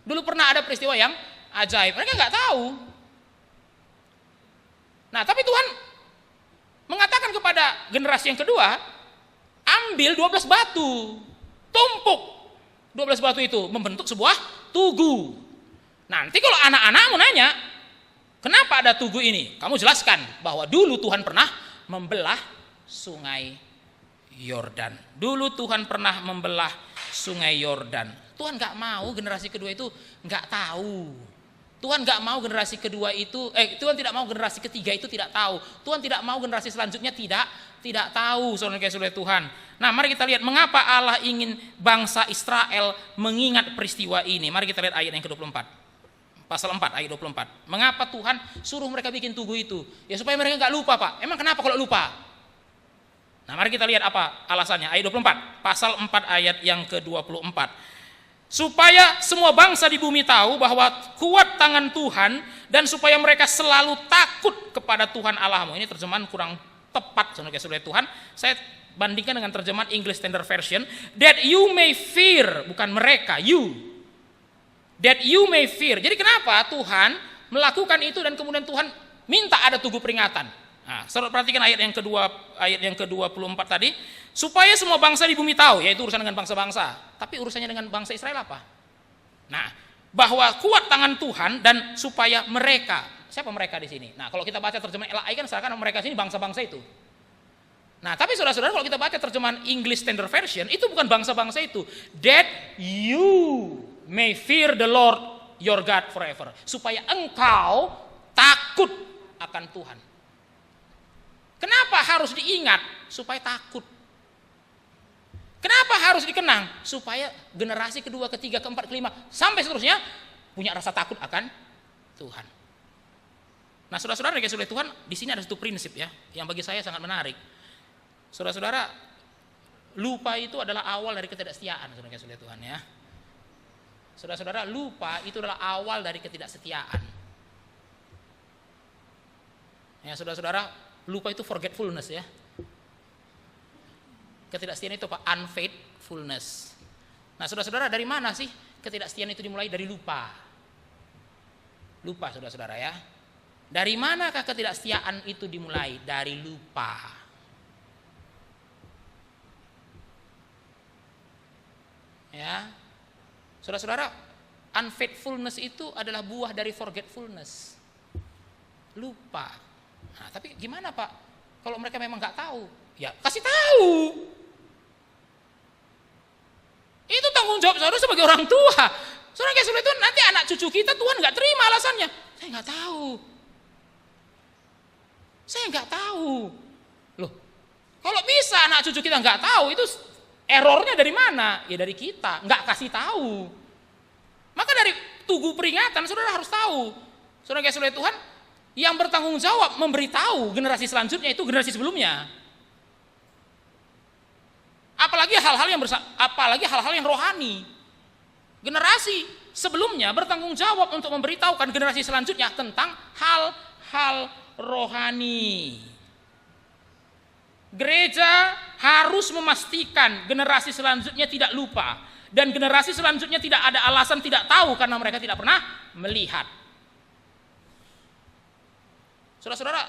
Dulu pernah ada peristiwa yang ajaib. Mereka nggak tahu. Nah, tapi Tuhan mengatakan kepada generasi yang kedua, ambil 12 batu, tumpuk 12 batu itu membentuk sebuah tugu. Nanti kalau anak-anakmu nanya, kenapa ada tugu ini? Kamu jelaskan bahwa dulu Tuhan pernah membelah sungai Yordan. Dulu Tuhan pernah membelah sungai Yordan. Tuhan gak mau generasi kedua itu gak tahu. Tuhan gak mau generasi kedua itu, Tuhan tidak mau generasi ketiga itu tidak tahu. Tuhan tidak mau generasi selanjutnya tidak tahu, saudara-saudara Tuhan. Nah, mari kita lihat mengapa Allah ingin bangsa Israel mengingat peristiwa ini. Mari kita lihat ayat yang ke-24. Pasal 4 ayat 24. Mengapa Tuhan suruh mereka bikin tugu itu? Ya supaya mereka nggak lupa, Pak. Emang kenapa kalau lupa? Nah, mari kita lihat apa alasannya. Ayat 24. Pasal 4 ayat yang ke-24. Supaya semua bangsa di bumi tahu bahwa kuat tangan Tuhan dan supaya mereka selalu takut kepada Tuhan Allahmu. Ini terjemahan kurang tepat, saudara Tuhan. Saya bandingkan dengan terjemahan English Standard Version. That you may fear, bukan mereka, you. That you may fear. Jadi kenapa Tuhan melakukan itu dan kemudian Tuhan minta ada tugu peringatan. Nah, saudara perhatikan ayat yang ke-24 tadi, supaya semua bangsa di bumi tahu, yaitu urusan dengan bangsa-bangsa. Tapi urusannya dengan bangsa Israel apa? Nah, bahwa kuat tangan Tuhan dan supaya mereka. Siapa mereka di sini? Nah, kalau kita baca terjemahan LAI kan seakan mereka sini bangsa-bangsa itu. Nah, tapi saudara-saudara kalau kita baca terjemahan English Standard Version, itu bukan bangsa-bangsa itu. That you may fear the Lord your God forever. Supaya engkau takut akan Tuhan. Kenapa harus diingat? Supaya takut. Kenapa harus dikenang? Supaya generasi kedua, ketiga, keempat, kelima, sampai seterusnya punya rasa takut akan Tuhan. Nah, saudara-saudara yang sudah Tuhan, di sini ada satu prinsip ya, yang bagi saya sangat menarik. Saudara-saudara, lupa itu adalah awal dari ketidaksetiaan, saudara-saudara Tuhan ya. Saudara-saudara, lupa itu adalah awal dari ketidaksetiaan. Ya, saudara-saudara, lupa itu forgetfulness ya. Ketidaksetiaan itu apa? Unfaithfulness. Nah, saudara-saudara, dari mana sih ketidaksetiaan itu dimulai? Dari lupa. Lupa, saudara-saudara ya. Dari manakah ketidaksetiaan itu dimulai? Dari lupa. Ya. Saudara-saudara, unfaithfulness itu adalah buah dari forgetfulness. Lupa. Nah, tapi gimana Pak? Kalau mereka memang nggak tahu, ya kasih tahu. Itu tanggung jawab saudara sebagai orang tua. Saudara kayak itu nanti anak cucu kita Tuhan nggak terima alasannya. Saya nggak tahu. Saya nggak tahu. Loh, Kalau bisa anak cucu kita nggak tahu, itu errornya dari mana? Ya dari kita, nggak kasih tahu. Maka dari tugu peringatan, saudara harus tahu. Saudara kasih oleh Tuhan, yang bertanggung jawab memberitahu generasi selanjutnya itu generasi sebelumnya. Apalagi hal-hal yang rohani. Generasi sebelumnya bertanggung jawab untuk memberitahukan generasi selanjutnya tentang hal-hal rohani. Gereja harus memastikan generasi selanjutnya tidak lupa, dan generasi selanjutnya tidak ada alasan tidak tahu karena mereka tidak pernah melihat. Saudara-saudara,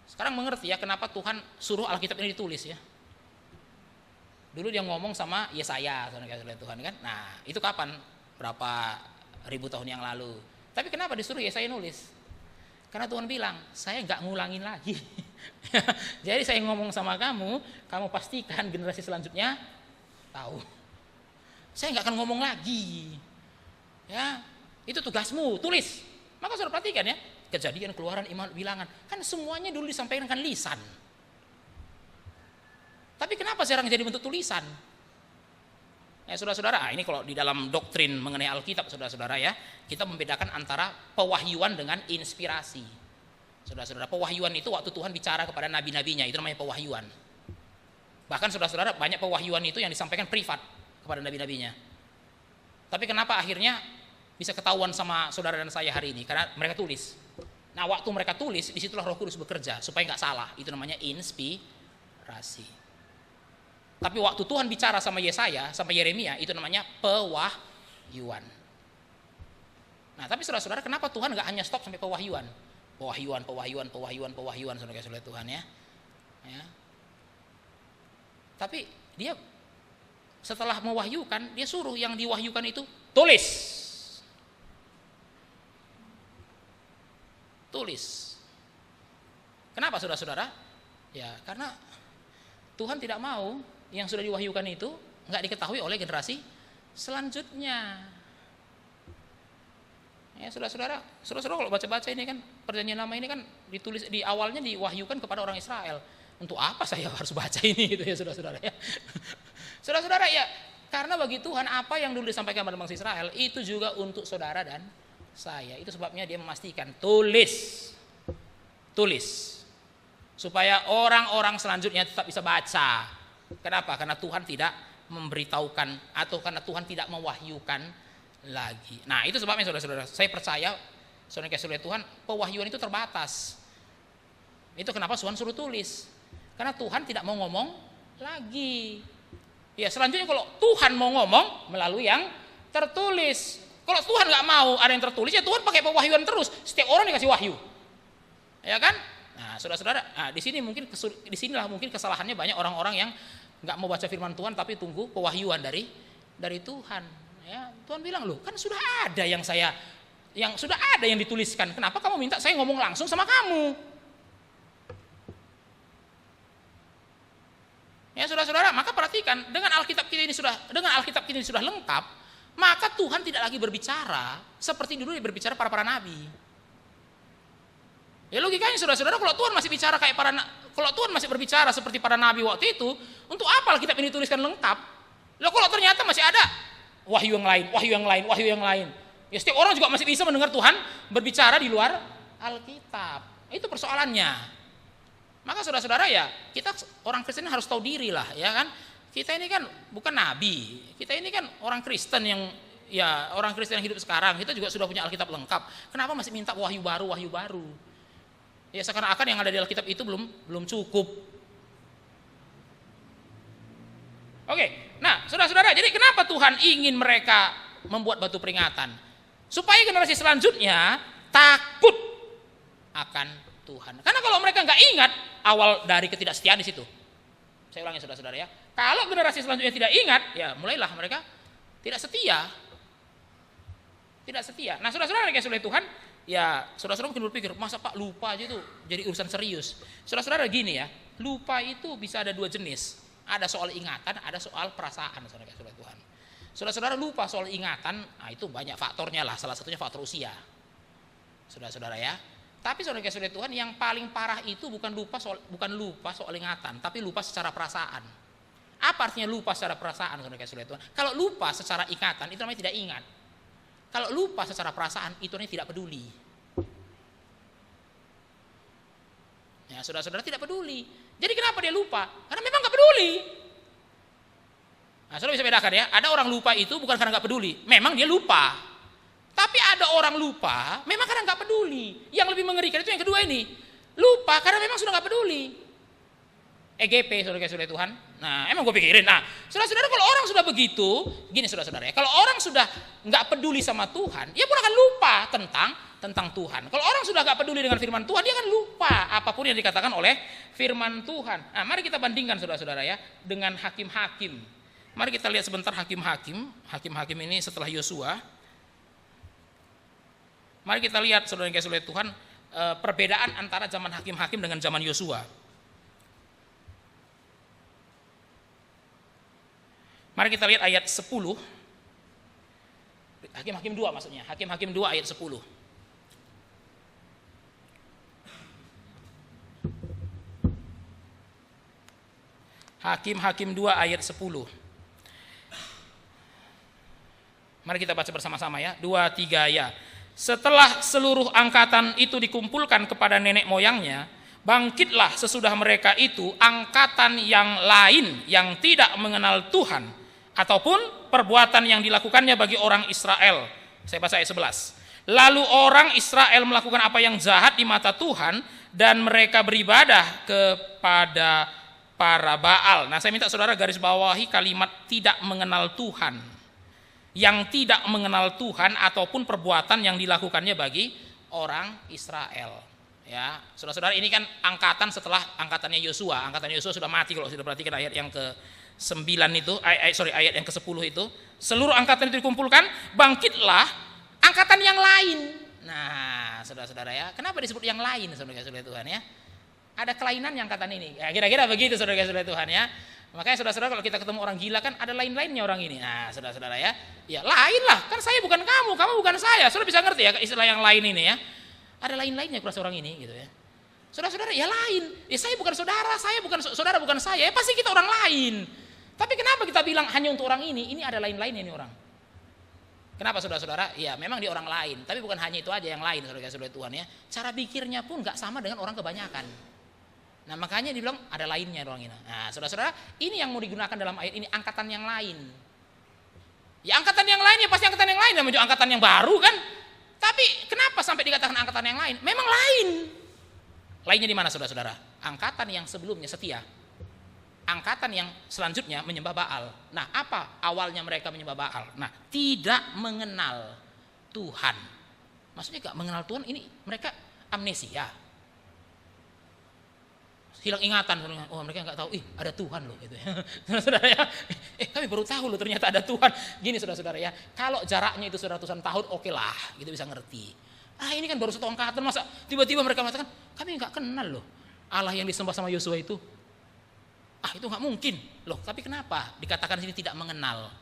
sekarang mengerti ya kenapa Tuhan suruh Alkitab ini ditulis ya. Dulu dia ngomong sama Yesaya, saudara Tuhan kan. Nah, itu kapan? Berapa ribu tahun yang lalu. Tapi kenapa disuruh Yesaya nulis? Karena Tuhan bilang, saya nggak ngulangin lagi. Jadi saya ngomong sama kamu pastikan generasi selanjutnya tahu. Saya nggak akan ngomong lagi. Ya, itu tugasmu, tulis. Maka saudara perhatikan ya, Kejadian, Keluaran, Imamat, Bilangan, kan semuanya dulu disampaikan dengan lisan. Tapi kenapa sekarang jadi bentuk tulisan? Ya saudara-saudara, ini kalau di dalam doktrin mengenai Alkitab, saudara-saudara ya, kita membedakan antara pewahyuan dengan inspirasi. Saudara-saudara, pewahyuan itu waktu Tuhan bicara kepada nabi-nabinya, itu namanya pewahyuan. Bahkan saudara-saudara, banyak pewahyuan itu yang disampaikan privat kepada nabi-nabinya. Tapi kenapa akhirnya bisa ketahuan sama saudara dan saya hari ini? Karena mereka tulis. Nah, waktu mereka tulis, disitulah Roh Kudus bekerja supaya nggak salah. Itu namanya inspirasi. Tapi waktu Tuhan bicara sama Yesaya, sama Yeremia, itu namanya pewahyuan. Nah, tapi saudara-saudara, kenapa Tuhan nggak hanya stop sampai pewahyuan? Pewahyuan, saudara-saudara Tuhan ya. Tapi dia setelah mewahyukan, dia suruh yang diwahyukan itu tulis. Kenapa saudara-saudara? Ya, karena Tuhan tidak mau yang sudah diwahyukan itu nggak diketahui oleh generasi selanjutnya. Ya, saudara-saudara kalau baca-baca ini kan perjanjian lama ini kan ditulis di awalnya diwahyukan kepada orang Israel. Untuk apa saya harus baca ini gitu ya saudara-saudara ya. Saudara-saudara ya, karena bagi Tuhan apa yang dulu disampaikan pada bangsa Israel itu juga untuk saudara dan saya. Itu sebabnya dia memastikan tulis. Supaya orang-orang selanjutnya tetap bisa baca. Kenapa? Karena Tuhan tidak memberitahukan atau karena Tuhan tidak mewahyukan lagi. Nah, itu sebabnya saudara-saudara, saya percaya saudara kasih Tuhan, pewahyuan itu terbatas. Itu kenapa Tuhan suruh tulis. Karena Tuhan tidak mau ngomong lagi. Ya, selanjutnya kalau Tuhan mau ngomong melalui yang tertulis. Kalau Tuhan nggak mau ada yang tertulis, ya Tuhan pakai pewahyuan terus. Setiap orang dikasih wahyu. Ya kan? Nah, saudara-saudara, disinilah mungkin kesalahannya banyak orang-orang yang nggak mau baca firman Tuhan tapi tunggu pewahyuan dari Tuhan. Ya, Tuhan bilang loh, kan sudah ada yang dituliskan. Kenapa kamu minta saya ngomong langsung sama kamu? Ya, saudara-saudara, maka perhatikan dengan Alkitab kita ini sudah lengkap, maka Tuhan tidak lagi berbicara seperti dulu dia berbicara para nabi. Ya logikanya saudara-saudara, kalau Tuhan masih berbicara seperti para nabi waktu itu, untuk apa Alkitab ini dituliskan lengkap? Loh, kalau ternyata masih ada wahyu yang lain. Ya setiap orang juga masih bisa mendengar Tuhan berbicara di luar Alkitab. Itu persoalannya. Maka saudara-saudara ya, kita orang Kristen harus tahu diri lah, ya kan? Kita ini kan bukan nabi. Kita ini kan orang Kristen yang hidup sekarang. Kita juga sudah punya Alkitab lengkap. Kenapa masih minta wahyu baru? Ya seakan-akan yang ada di Alkitab itu belum cukup. Oke, nah saudara-saudara, jadi kenapa Tuhan ingin mereka membuat batu peringatan? Supaya generasi selanjutnya takut akan Tuhan. Karena kalau mereka nggak ingat awal dari ketidaksetiaan di situ. Saya ulangi saudara-saudara ya. Kalau generasi selanjutnya tidak ingat, ya mulailah mereka tidak setia. Nah saudara-saudara yang oleh Tuhan, ya saudara-saudara mungkin berpikir, masa Pak lupa aja itu jadi urusan serius. Saudara-saudara gini ya, lupa itu bisa ada dua jenis. Ada soal ingatan, ada soal perasaan, saudara-saudara Tuhan. Saudara-saudara lupa soal ingatan, nah itu banyak faktornya lah, salah satunya faktor usia. Saudara-saudara ya. Tapi saudara Tuhan, yang paling parah itu bukan lupa soal ingatan, tapi lupa secara perasaan. Apa artinya lupa secara perasaan, saudara Tuhan? Kalau lupa secara ingatan itu namanya tidak ingat. Kalau lupa secara perasaan itu namanya tidak peduli. Ya, saudara-saudara tidak peduli. Jadi kenapa dia lupa? Karena memang nggak peduli. Nah, saudara bisa bedakan ya. Ada orang lupa itu bukan karena nggak peduli, memang dia lupa. Tapi ada orang lupa memang karena nggak peduli. Yang lebih mengerikan itu yang kedua ini, lupa karena memang sudah nggak peduli. EGP, saudara Tuhan. Nah, emang gue pikirin. Nah, saudara-saudara, kalau orang sudah begitu, gini saudara-saudara ya, kalau orang sudah nggak peduli sama Tuhan, dia pun akan lupa tentang Tuhan. Kalau orang sudah nggak peduli dengan firman Tuhan, dia akan lupa apapun yang dikatakan oleh firman Tuhan. Nah, mari kita bandingkan saudara-saudara ya dengan hakim-hakim. Mari kita lihat sebentar hakim-hakim ini setelah Yosua. Mari kita lihat saudara-saudara Tuhan, perbedaan antara zaman hakim-hakim dengan zaman Yosua. Mari kita lihat ayat 10. Hakim-hakim 2 maksudnya. Hakim-hakim 2 ayat 10. Hakim-hakim 2 ayat 10. Mari kita baca bersama-sama ya. 2, 3 ya. Setelah seluruh angkatan itu dikumpulkan kepada nenek moyangnya, bangkitlah sesudah mereka itu angkatan yang lain yang tidak mengenal Tuhan, ataupun perbuatan yang dilakukannya bagi orang Israel. Saya baca ayat 11. Lalu orang Israel melakukan apa yang jahat di mata Tuhan, dan mereka beribadah kepada para Baal. Nah, saya minta saudara garis bawahi kalimat tidak mengenal Tuhan. Yang tidak mengenal Tuhan ataupun perbuatan yang dilakukannya bagi orang Israel. Ya, saudara-saudara, ini kan angkatan setelah angkatannya Yosua. Angkatan Yosua sudah mati kalau sudah perhatikan ayat yang ke-9 itu, ayat yang ke-10 itu. Seluruh angkatan itu dikumpulkan, bangkitlah angkatan yang lain. Nah, saudara-saudara ya, kenapa disebut yang lain, saudara-saudara Tuhan ya? Ada kelainan yang angkatan ini. Ya, kira-kira begitu saudara-saudara Tuhan ya. Makanya saudara-saudara, kalau kita ketemu orang gila kan ada lain-lainnya orang ini. Nah, saudara-saudara ya, ya lain lah, kan saya bukan kamu bukan saya. Saudara bisa ngerti ya istilah yang lain ini ya. Ada lain-lainnya kelas orang ini gitu ya. Saudara-saudara, ya lain. Ya saya bukan saudara, saudara bukan saya. Ya pasti kita orang lain. Tapi kenapa kita bilang hanya untuk orang ini? Ini ada lain-lainnya ini orang. Kenapa saudara-saudara? Ya memang dia orang lain, tapi bukan hanya itu aja yang lain, saudara-saudara Tuhan ya. Cara pikirnya pun nggak sama dengan orang kebanyakan. Nah, makanya dibilang ada lainnya orang ini. Nah, saudara-saudara, ini yang mau digunakan dalam ayat ini, angkatan yang lain. Ya angkatan yang lain ya pasti angkatan yang lain, namanya angkatan yang baru kan. Tapi kenapa sampai dikatakan angkatan yang lain? Memang lain. Lainnya di mana saudara-saudara? Angkatan yang sebelumnya setia. Angkatan yang selanjutnya menyembah Baal. Nah, apa awalnya mereka menyembah Baal? Nah, tidak mengenal Tuhan. Maksudnya gak mengenal Tuhan, ini mereka amnesia. Hilang ingatan, oh mereka nggak tahu, ada Tuhan loh gitu ya. Saudara ya, kami baru tahu loh ternyata ada Tuhan. Gini saudara-saudara ya, kalau jaraknya itu 100-an tahun, oke lah, gitu bisa ngerti. Ini kan baru 1 angkatan, masa tiba-tiba mereka mengatakan, kami nggak kenal loh Allah yang disembah sama Yosua itu. Itu nggak mungkin loh. Tapi kenapa dikatakan sini tidak mengenal?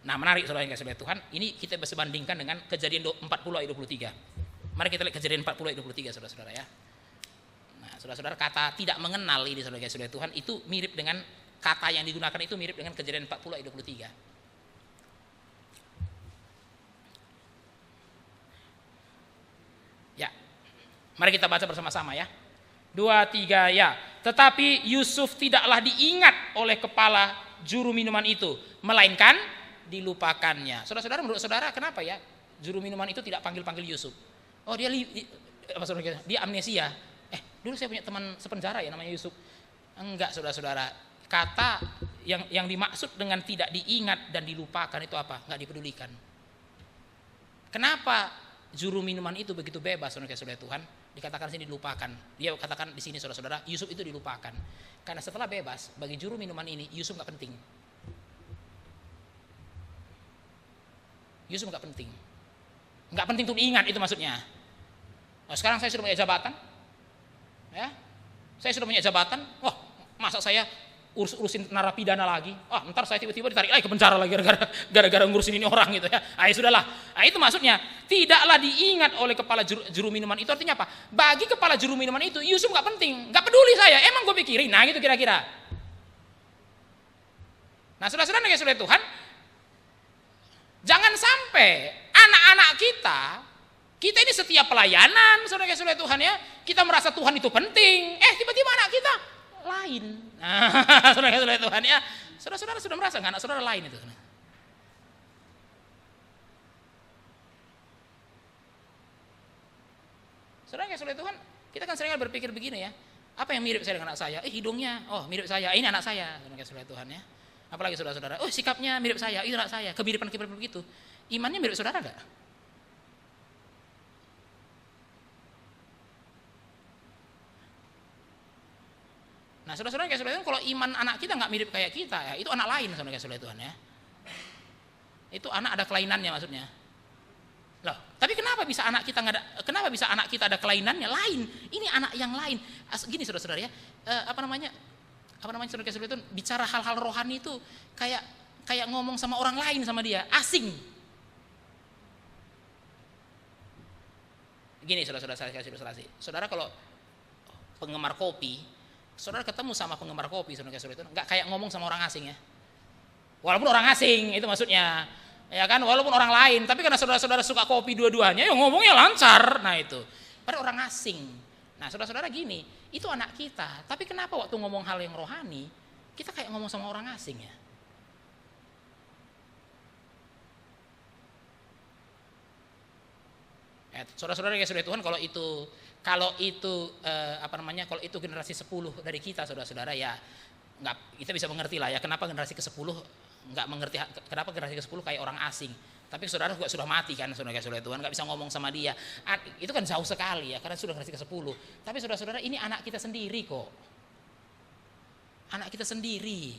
Nah, menarik saudara yang kasih Tuhan. Ini kita bisa bandingkan dengan Kejadian 40 ayat 23. Mari kita lihat Kejadian 40 ayat 23 saudara-saudara ya. Saudara-saudara, kata tidak mengenal ini saudara-saudara Tuhan itu mirip dengan kata yang digunakan itu mirip dengan Kejadian 40 ayat 23. Ya. Mari kita baca bersama-sama ya. 2, 3 ya. Tetapi Yusuf tidaklah diingat oleh kepala juru minuman itu, melainkan dilupakannya. Saudara-saudara, menurut saudara kenapa ya juru minuman itu tidak panggil-panggil Yusuf? Oh, dia amnesia. Dulu saya punya teman sepenjara ya namanya Yusuf. Enggak saudara-saudara. Kata yang dimaksud dengan tidak diingat dan dilupakan itu apa? Enggak dipedulikan. Kenapa juru minuman itu begitu bebas saudara-saudara Tuhan? Dikatakan sini dilupakan. Dia katakan di sini saudara-saudara, Yusuf itu dilupakan. Karena setelah bebas, bagi juru minuman ini Yusuf enggak penting. Yusuf enggak penting. Enggak penting untuk diingat itu maksudnya. Nah, sekarang saya sudah punya jabatan. Ya, saya sudah punya jabatan. Wah, masa saya urusin narapidana lagi. Ntar saya tiba-tiba ditarik lagi ke penjara lagi gara-gara ngurusin ini orang gitu ya. Ya sudahlah. Nah, itu maksudnya tidaklah diingat oleh kepala juru minuman itu, artinya apa? Bagi kepala juru minuman itu Yusuf nggak penting, nggak peduli saya. Emang gue pikirin. Nah gitu kira-kira. Nah saudara-saudara yang sudah Tuhan, jangan sampai anak-anak kita ini setiap pelayanan, saudara-saudara Tuhan ya, kita merasa Tuhan itu penting. Tiba-tiba anak kita lain. Nah, saudara-saudara Tuhan ya, saudara-saudara sudah merasa nggak anak saudara lain itu? Saudara-saudara Tuhan, kita kan sering berpikir begini ya, apa yang mirip saya dengan anak saya? Hidungnya, mirip saya, ini anak saya, saudara-saudara Tuhan ya. Apalagi saudara-saudara, sikapnya mirip saya, itu anak saya, kemiripan-kemiripan begitu. Imannya mirip saudara enggak? Nah, saudara-saudara Tuhan, kalau iman anak kita nggak mirip kayak kita, ya itu anak lain, saudara-saudara Tuhan ya. Itu anak ada kelainannya maksudnya. Loh, tapi kenapa bisa anak kita nggak ada? Kenapa bisa anak kita ada kelainannya lain? Ini anak yang lain. Gini saudara-saudara ya, apa namanya saudara-saudara itu bicara hal-hal rohani itu kayak ngomong sama orang lain sama dia, asing. Gini saudara-saudara, saya kasih ilustrasi. Saudara kalau penggemar kopi, saudara ketemu sama penggemar kopi, saudara-saudara itu nggak kayak ngomong sama orang asing ya. Walaupun orang asing itu maksudnya, ya kan, walaupun orang lain, tapi karena saudara-saudara suka kopi dua-duanya, ya ngomongnya lancar. Nah itu, pada orang asing. Nah saudara-saudara gini, itu anak kita, tapi kenapa waktu ngomong hal yang rohani, kita kayak ngomong sama orang asing ya? Saudara-saudara ya sudah Tuhan, kalau itu generasi 10 dari kita, saudara-saudara ya, kita bisa mengerti lah ya, kenapa generasi ke-10 nggak mengerti, kenapa generasi ke-10 kayak orang asing. Tapi saudara juga sudah mati kan, saudara-saudara Tuhan, nggak bisa ngomong sama dia. Itu kan jauh sekali ya, karena sudah generasi ke-10. Tapi saudara-saudara, ini anak kita sendiri kok. Anak kita sendiri.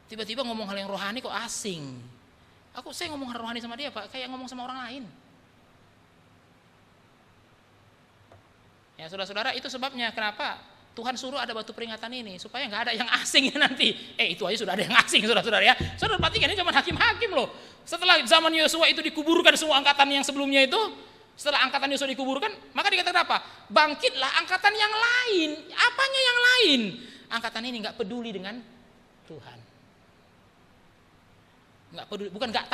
Tiba-tiba ngomong hal yang rohani kok asing. Saya ngomong hal rohani sama dia, Pak, kayak ngomong sama orang lain. Ya saudara-saudara, itu sebabnya kenapa Tuhan suruh ada batu peringatan ini, supaya nggak ada yang asing ya nanti. Itu aja sudah ada yang asing, saudara-saudara ya. Saudara perhatikan, ini zaman hakim-hakim loh. Setelah zaman Yosua itu dikuburkan semua angkatan yang sebelumnya itu, setelah angkatan Yosua dikuburkan, maka dikatakan apa? Bangkitlah angkatan yang lain. Apanya yang lain? Angkatan ini nggak peduli dengan Tuhan. Nggak peduli, bukan nggak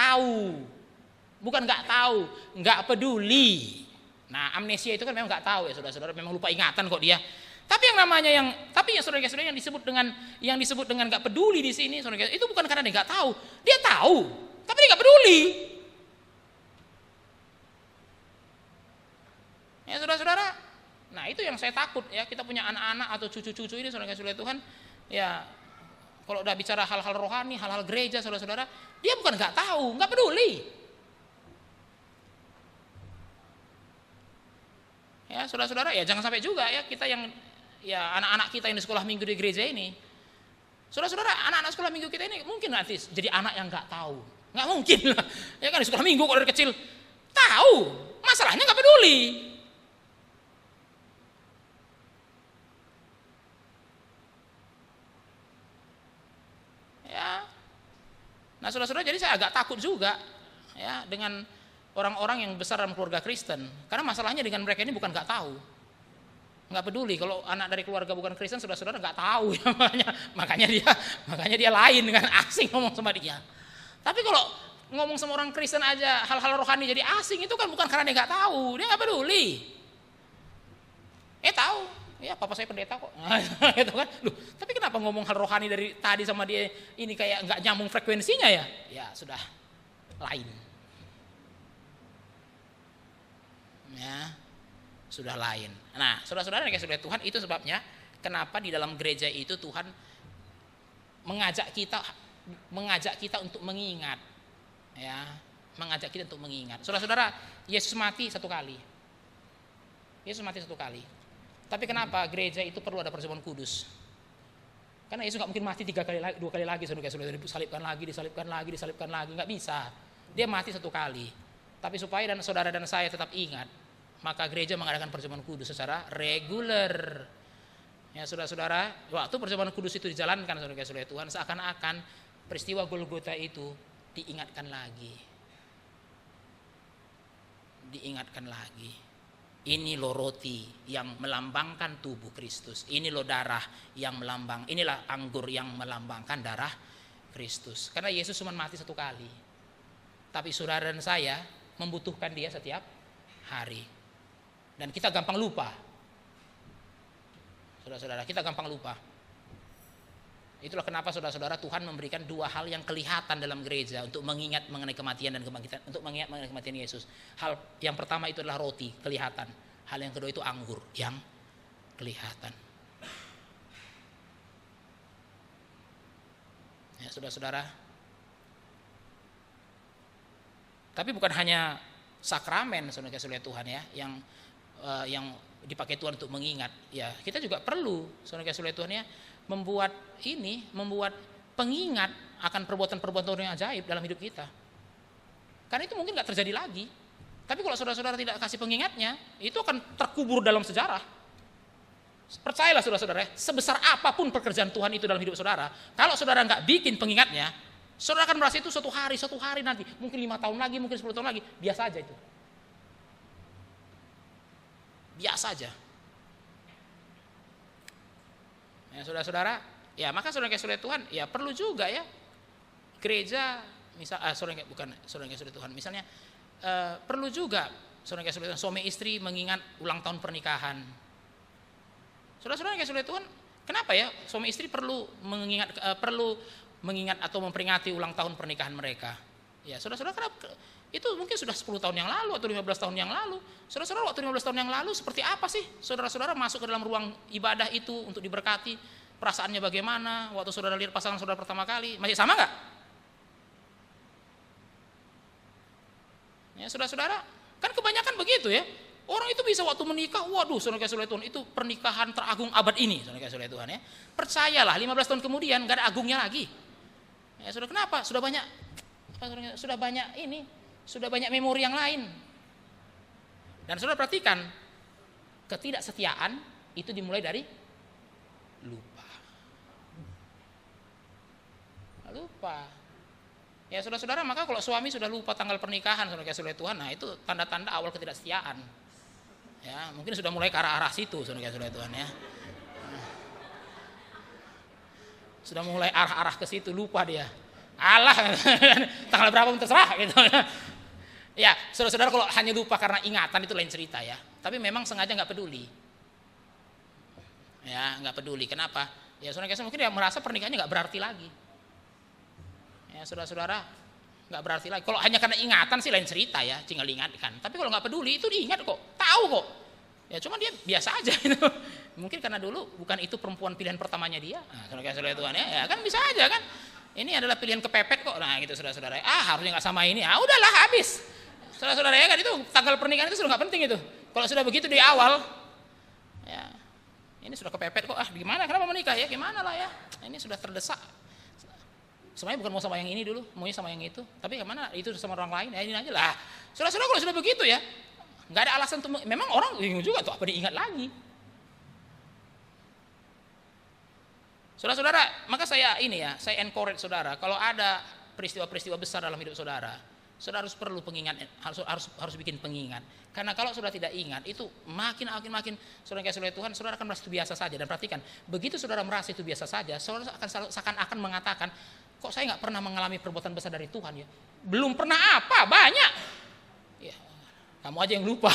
tahu, nggak peduli. Nah, amnesia itu kan memang nggak tahu ya saudara-saudara, memang lupa ingatan kok dia. Tapi ya saudara-saudara, yang disebut dengan nggak peduli di sini, saudara, itu bukan karena dia nggak tahu, dia tahu, tapi dia nggak peduli. Ya saudara-saudara, nah itu yang saya takut ya, kita punya anak-anak atau cucu-cucu ini, saudara-saudara Tuhan, ya kalau udah bicara hal-hal rohani, hal-hal gereja, saudara-saudara, dia bukan nggak tahu, nggak peduli. Ya saudara-saudara, ya jangan sampai juga ya kita yang ya anak-anak kita yang di sekolah minggu di gereja ini, saudara-saudara, anak-anak sekolah minggu kita ini mungkin nanti jadi anak yang nggak tahu, nggak mungkin lah, ya kan di sekolah minggu kok dari kecil tahu, masalahnya nggak peduli. Ya, nah saudara-saudara, jadi saya agak takut juga ya dengan orang-orang yang besar dalam keluarga Kristen, karena masalahnya dengan mereka ini bukan nggak tahu, nggak peduli. Kalau anak dari keluarga bukan Kristen, saudara-saudara nggak tahu ya, makanya dia lain dengan asing ngomong sama dia. Tapi kalau ngomong sama orang Kristen aja hal-hal rohani jadi asing, itu kan bukan karena dia nggak tahu, dia nggak peduli. Tahu, ya papa saya pendeta kok, gitu kan. Loh, tapi kenapa ngomong hal rohani dari tadi sama dia ini kayak nggak nyambung frekuensinya ya? Ya sudah lain. Ya, sudah lain. Nah, saudara-saudara yang kasih Tuhan, itu sebabnya kenapa di dalam gereja itu Tuhan mengajak kita untuk mengingat. Ya, mengajak kita untuk mengingat. Saudara-saudara, Yesus mati satu kali. Tapi kenapa gereja itu perlu ada perjamuan kudus? Karena Yesus nggak mungkin mati 2 kali lagi, saudara-saudara, disalibkan lagi, nggak bisa. Dia mati satu kali. Tapi supaya saudara dan saya tetap ingat, maka gereja mengadakan perjamuan kudus secara reguler. Ya saudara-saudara, waktu perjamuan kudus itu dijalankan saudara-saudara Tuhan, seakan-akan peristiwa Golgota itu diingatkan lagi. Diingatkan lagi. Ini loh roti yang melambangkan tubuh Kristus. Ini loh darah yang inilah anggur yang melambangkan darah Kristus. Karena Yesus cuma mati satu kali. Tapi saudara dan saya membutuhkan dia setiap hari. Dan kita gampang lupa. Saudara-saudara, kita gampang lupa. Itulah kenapa saudara-saudara Tuhan memberikan dua hal yang kelihatan dalam gereja untuk mengingat mengenai kematian dan kebangkitan, untuk mengingat mengenai kematian Yesus. Hal yang pertama itu adalah roti, kelihatan. Hal yang kedua itu anggur, yang kelihatan. Ya, saudara-saudara. Tapi bukan hanya sakramen, saudara-saudara Tuhan ya, yang dipakai Tuhan untuk mengingat. Ya, kita juga perlu, saudara-saudara Tuhan ya, membuat pengingat akan perbuatan-perbuatan yang ajaib dalam hidup kita. Karena itu mungkin nggak terjadi lagi. Tapi kalau saudara-saudara tidak kasih pengingatnya, itu akan terkubur dalam sejarah. Percayalah saudara-saudara, sebesar apapun pekerjaan Tuhan itu dalam hidup saudara, kalau saudara nggak bikin pengingatnya, saudara akan merasa itu suatu hari nanti, mungkin 5 tahun lagi, mungkin 10 tahun lagi, biasa aja itu. Biasa aja. Ya saudara-saudara, ya maka saudara-saudara Tuhan, ya perlu juga ya gereja, saudara Tuhan, misalnya perlu juga saudara-saudara Tuhan, suami istri mengingat ulang tahun pernikahan. Saudara-saudara Tuhan, kenapa ya suami istri perlu mengingat atau memperingati ulang tahun pernikahan mereka? Ya saudara-saudara, kenapa? Itu mungkin sudah 10 tahun yang lalu atau 15 tahun yang lalu. Saudara-saudara, waktu 15 tahun yang lalu seperti apa sih? Saudara-saudara masuk ke dalam ruang ibadah itu untuk diberkati, perasaannya bagaimana? Waktu saudara lihat pasangan saudara pertama kali, masih sama nggak? Ya saudara-saudara, kan kebanyakan begitu ya. Orang itu bisa waktu menikah, waduh saudara-saudara Tuhan, itu pernikahan teragung abad ini, saudara-saudara Tuhan ya. Percayalah 15 tahun kemudian nggak ada agungnya lagi. Ya saudara, kenapa? Sudah banyak memori yang lain. Dan saudara perhatikan, ketidaksetiaan itu dimulai dari lupa. Ya saudara-saudara, maka kalau suami sudah lupa tanggal pernikahan saudara-saudara Tuhan, nah itu tanda-tanda awal ketidaksetiaan. Ya, mungkin sudah mulai ke arah-arah situ saudara-saudara Tuhan ya. Sudah mulai arah-arah ke situ, lupa dia. Allah, tanggal berapa pun terserah gitu. Ya, saudara-saudara, kalau hanya lupa karena ingatan itu lain cerita ya. Tapi memang sengaja nggak peduli. Ya, nggak peduli. Kenapa? Ya, saudara-saudara mungkin dia merasa pernikahannya nggak berarti lagi. Ya, saudara-saudara, nggak berarti lagi. Kalau hanya karena ingatan sih lain cerita ya, tinggal ingatkan. Tapi kalau nggak peduli itu diingat kok, tahu kok. Ya, cuma dia biasa aja. Gitu. Mungkin karena dulu bukan itu perempuan pilihan pertamanya dia. Nah, saudara-saudara Tuhan ya kan bisa aja kan. Ini adalah pilihan kepepet kok. Nah, gitu saudara-saudara. Harusnya nggak sama ini. Udahlah habis. Saudara-saudara ya kan, itu tanggal pernikahan itu sudah nggak penting itu. Kalau sudah begitu di awal, ya ini sudah kepepet kok. Gimana? Kenapa menikah ya? Gimana lah ya? Ini sudah terdesak. Sebenarnya bukan mau sama yang ini dulu, maunya sama yang itu. Tapi gimana? Itu sama orang lain. Ya ini aja lah. Saudara-saudara, kalau sudah begitu ya, nggak ada alasan untuk. Memang orang bingung juga tuh apa diingat lagi. Saudara-saudara, maka saya encourage saudara, kalau ada peristiwa-peristiwa besar dalam hidup saudara, saudara harus perlu pengingat, harus bikin pengingat. Karena kalau saudara tidak ingat, itu makin saudara Tuhan, saudara akan merasa itu biasa saja. Dan perhatikan, begitu saudara merasa itu biasa saja, saudara akan seakan-akan mengatakan, kok saya nggak pernah mengalami perbuatan besar dari Tuhan ya? Belum pernah apa? Banyak. Ya, kamu aja yang lupa,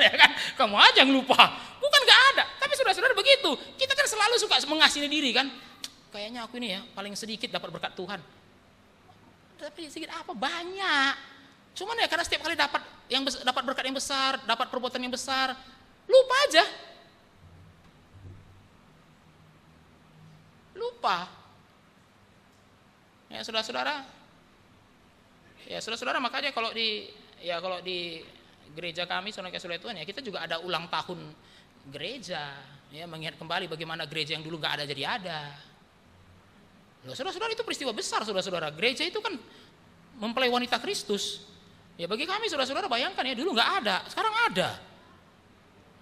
ya kan? Kamu aja yang lupa. Bukan nggak ada, tapi saudara-saudara begitu. Kita kan selalu suka mengasihani diri kan. Kayaknya aku ini ya paling sedikit dapat berkat Tuhan. Tapi sedikit apa? Banyak. Cuman ya karena setiap kali dapat berkat yang besar, dapat perbuatan yang besar, lupa aja. Lupa. Ya saudara-saudara. Ya saudara-saudara, makanya kalau di gereja kami saudara-saudara Tuhan ya, kita juga ada ulang tahun gereja. Ya, mengingat kembali bagaimana gereja yang dulu nggak ada jadi ada. Loh, saudara-saudara, itu peristiwa besar saudara-saudara. Gereja itu kan mempelai wanita Kristus. Ya bagi kami saudara-saudara bayangkan ya, dulu nggak ada, sekarang ada.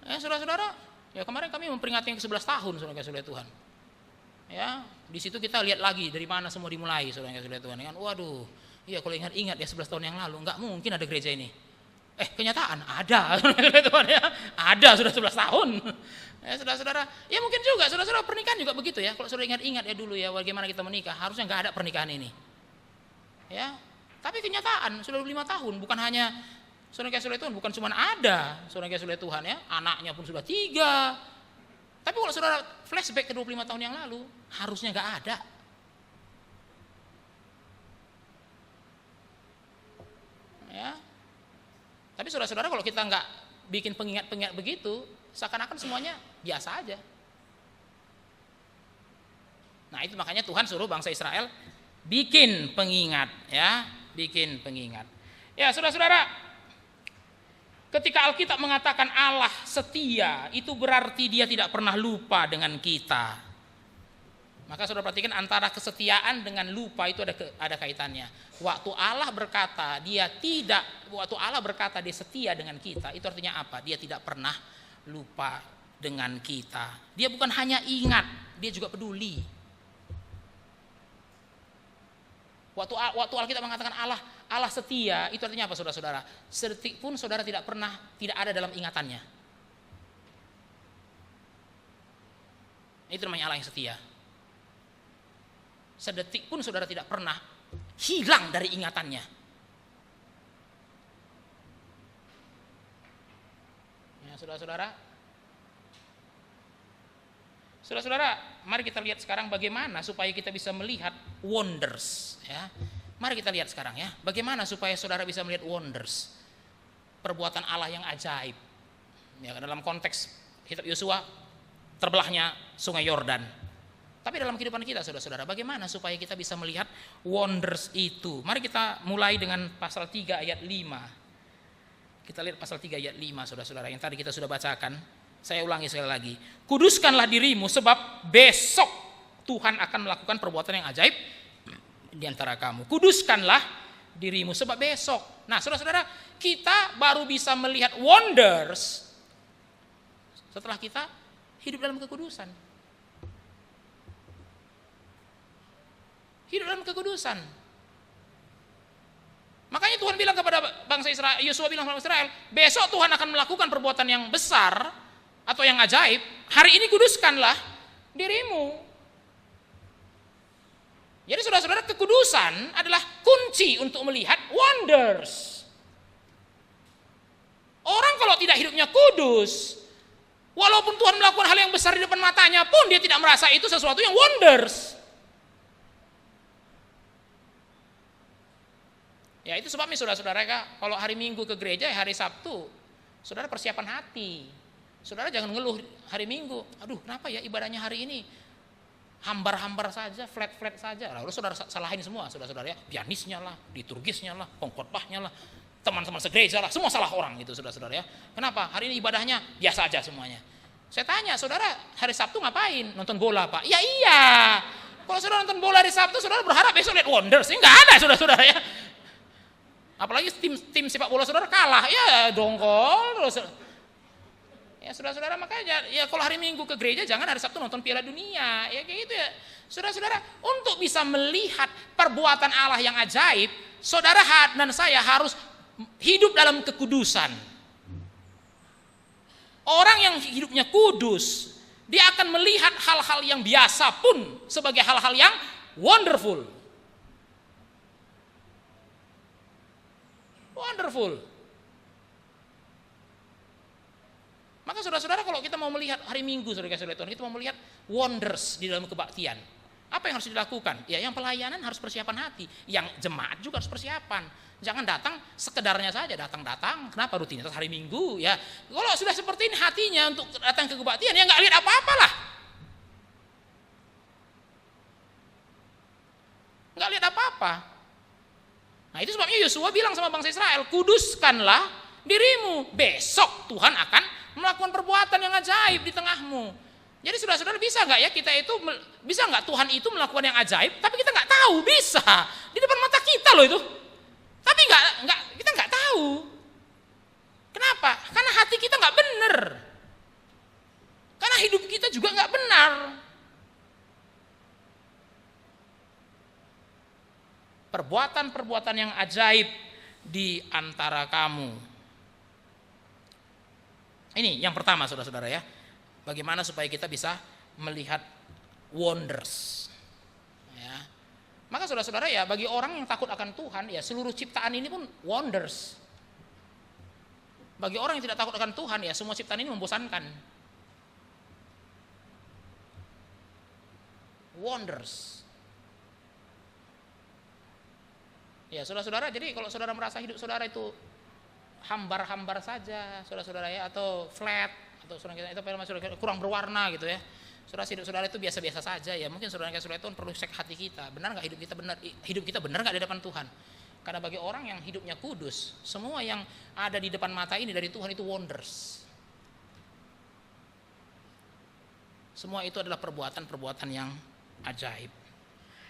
Ya saudara-saudara, Ya kemarin kami memperingati yang ke-11 tahun, saudara-saudara Tuhan. Ya, di situ kita lihat lagi dari mana semua dimulai, saudara-saudara Tuhan. Kan, waduh, iya kalau ingat-ingat ya 11 tahun yang lalu, nggak mungkin ada gereja ini. Kenyataan ada, saudara-saudara Tuhan ya, ada sudah 11 tahun. Ya saudara-saudara, ya mungkin juga saudara-saudara pernikahan juga begitu ya. Kalau saudara ingat-ingat ya dulu ya, bagaimana kita menikah, harusnya nggak ada pernikahan ini. Ya, tapi kenyataan sudah 5 tahun, bukan hanya saudara-saudara Tuhan, bukan cuma ada saudara-saudara Tuhan ya, anaknya pun sudah 3. Tapi kalau saudara flashback ke 25 tahun yang lalu, harusnya nggak ada. Ya. Tapi saudara-saudara kalau kita nggak bikin pengingat-pengingat begitu, seakan-akan semuanya biasa aja. Nah itu makanya Tuhan suruh bangsa Israel bikin pengingat, ya, bikin pengingat. Ya saudara-saudara, ketika Alkitab mengatakan Allah setia, itu berarti Dia tidak pernah lupa dengan kita. Maka saudara perhatikan antara kesetiaan dengan lupa itu ada kaitannya. Waktu Allah berkata Dia setia dengan kita, itu artinya apa? Dia tidak pernah lupa dengan kita. Dia bukan hanya ingat, Dia juga peduli. Waktu Alkitab mengatakan Allah setia, itu artinya apa saudara-saudara? Sedetik pun saudara tidak ada dalam ingatannya. Itu namanya Allah yang setia. Sedetik pun saudara tidak pernah hilang dari ingatannya. Ya, saudara-saudara, mari kita lihat sekarang bagaimana supaya kita bisa melihat wonders. Ya, mari kita lihat sekarang ya, bagaimana supaya saudara bisa melihat wonders, perbuatan Allah yang ajaib. Ya, dalam konteks kitab Yosua, terbelahnya Sungai Yordan. Tapi dalam kehidupan kita saudara-saudara, bagaimana supaya kita bisa melihat wonders itu? Mari kita mulai dengan pasal 3 ayat 5. Kita lihat pasal 3 ayat 5 saudara-saudara, yang tadi kita sudah bacakan. Saya ulangi sekali lagi. Kuduskanlah dirimu sebab besok Tuhan akan melakukan perbuatan yang ajaib di antara kamu. Kuduskanlah dirimu sebab besok. Nah saudara-saudara, kita baru bisa melihat wonders setelah kita hidup dalam kekudusan. Hidup dalam kekudusan. Makanya Tuhan bilang kepada bangsa Israel, Yosua bilang kepada bangsa Israel, besok Tuhan akan melakukan perbuatan yang besar atau yang ajaib. Hari ini kuduskanlah dirimu. Jadi saudara-saudara, kekudusan adalah kunci untuk melihat wonders. Orang kalau tidak hidupnya kudus, walaupun Tuhan melakukan hal yang besar di depan matanya pun dia tidak merasa itu sesuatu yang wonders. Ya itu sebabnya saudara-saudara, kalau hari Minggu ke gereja, hari Sabtu, saudara persiapan hati. Saudara jangan ngeluh hari Minggu, aduh kenapa ya ibadahnya hari ini hambar-hambar saja, flat-flat saja. Lalu saudara salahin semua, saudara-saudara ya, pianisnya lah, liturgisnya lah, pengkhotbahnya lah, teman-teman segereja lah, semua salah orang gitu saudara-saudara ya. Kenapa? Hari ini ibadahnya biasa aja semuanya. Saya tanya, saudara hari Sabtu ngapain? Nonton bola Pak? Ya iya. Kalau saudara nonton bola hari Sabtu, saudara berharap besok lihat wonders? Enggak ada saudara-saudara ya. Apalagi tim sepak bola saudara kalah, ya dongkol terus. Ya saudara-saudara, makanya ya kalau hari Minggu ke gereja jangan hari Sabtu nonton Piala Dunia, ya kayak gitu ya. Saudara-saudara, untuk bisa melihat perbuatan Allah yang ajaib, saudara dan saya harus hidup dalam kekudusan. Orang yang hidupnya kudus, dia akan melihat hal-hal yang biasa pun sebagai hal-hal yang wonderful. Wonderful. Maka saudara-saudara, kalau kita mau melihat hari Minggu, saudara-saudara Tuhan, kita mau melihat wonders di dalam kebaktian. Apa yang harus dilakukan? Ya, yang pelayanan harus persiapan hati, yang jemaat juga harus persiapan. Jangan datang sekedarnya saja, datang-datang. Kenapa rutinitas hari Minggu? Ya, kalau sudah seperti ini hatinya untuk datang ke kebaktian, ya nggak lihat apa-apalah. Nggak lihat apa-apa. Nah itu sebabnya Yosua bilang sama bangsa Israel, kuduskanlah dirimu, besok Tuhan akan melakukan perbuatan yang ajaib di tengahmu. Jadi saudara-saudara, bisa nggak ya bisa nggak Tuhan itu melakukan yang ajaib, tapi kita nggak tahu? Bisa, di depan mata kita loh itu, tapi kita nggak tahu. Kenapa? Karena hati kita nggak bener. perbuatan-perbuatan yang ajaib di antara kamu. Ini yang pertama, saudara-saudara ya. Bagaimana supaya kita bisa melihat wonders. Ya. Maka saudara-saudara ya, bagi orang yang takut akan Tuhan, ya seluruh ciptaan ini pun wonders. Bagi orang yang tidak takut akan Tuhan, ya semua ciptaan ini membosankan. Wonders. Ya saudara-saudara, jadi kalau saudara merasa hidup saudara itu hambar-hambar saja, saudara-saudara ya, atau flat, atau saudara itu kurang berwarna gitu ya, saudara hidup saudara itu biasa-biasa saja, ya mungkin saudara itu perlu cek hati kita, benar nggak hidup kita benar nggak di depan Tuhan? Karena bagi orang yang hidupnya kudus, semua yang ada di depan mata ini dari Tuhan itu wonders. Semua itu adalah perbuatan-perbuatan yang ajaib.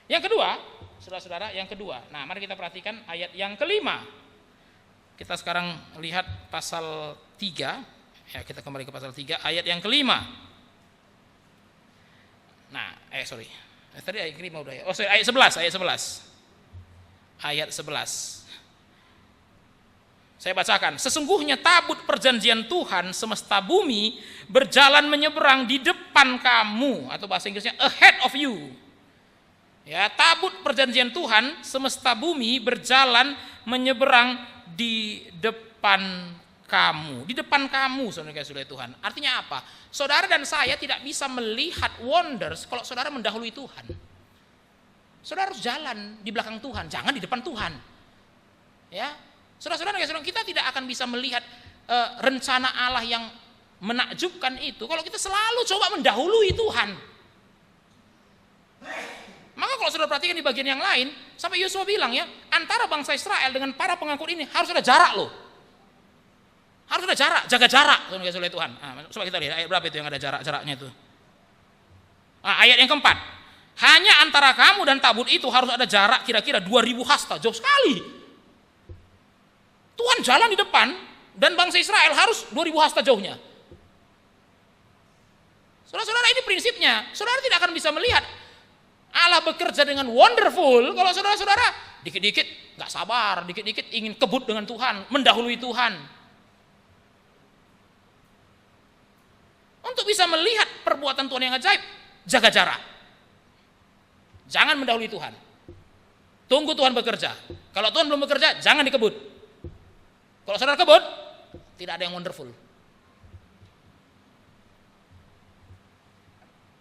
Yang kedua, saudara-saudara, yang kedua. Nah, mari kita perhatikan ayat yang kelima. Kita sekarang lihat pasal 3. Ya, kita kembali ke pasal 3 ayat yang kelima. Nah, tadi ayat kelima udah ya. Ayat 11. Ayat 11. Saya bacakan. Sesungguhnya tabut perjanjian Tuhan semesta bumi berjalan menyeberang di depan kamu, atau bahasa Inggrisnya ahead of you. Ya, tabut perjanjian Tuhan semesta bumi berjalan menyeberang di depan kamu. Di depan kamu, saudara-saudara Tuhan. Artinya apa? Saudara dan saya tidak bisa melihat wonders kalau saudara mendahului Tuhan. Saudara harus jalan di belakang Tuhan, jangan di depan Tuhan. Ya, saudara-saudara, kita tidak akan bisa melihat rencana Allah yang menakjubkan itu kalau kita selalu coba mendahului Tuhan. Maka kalau saudara perhatikan di bagian yang lain, sampai Yosua bilang ya, antara bangsa Israel dengan para pengangkut ini harus ada jarak loh. Harus ada jarak, jaga jarak, saudara Tuhan. Coba kita lihat ayat berapa itu yang ada jaraknya itu. Ayat yang keempat. Hanya antara kamu dan tabut itu harus ada jarak kira-kira 2000 hasta, jauh sekali. Tuhan jalan di depan dan bangsa Israel harus 2000 hasta jauhnya. Saudara-saudara, ini prinsipnya. Saudara tidak akan bisa melihat Allah bekerja dengan wonderful kalau saudara-saudara dikit-dikit gak sabar, dikit-dikit ingin kebut dengan Tuhan, mendahului Tuhan. Untuk bisa melihat perbuatan Tuhan yang ajaib, jaga jarak. Jangan mendahului Tuhan. Tunggu Tuhan bekerja. Kalau Tuhan belum bekerja, jangan dikebut. Kalau saudara kebut, tidak ada yang wonderful.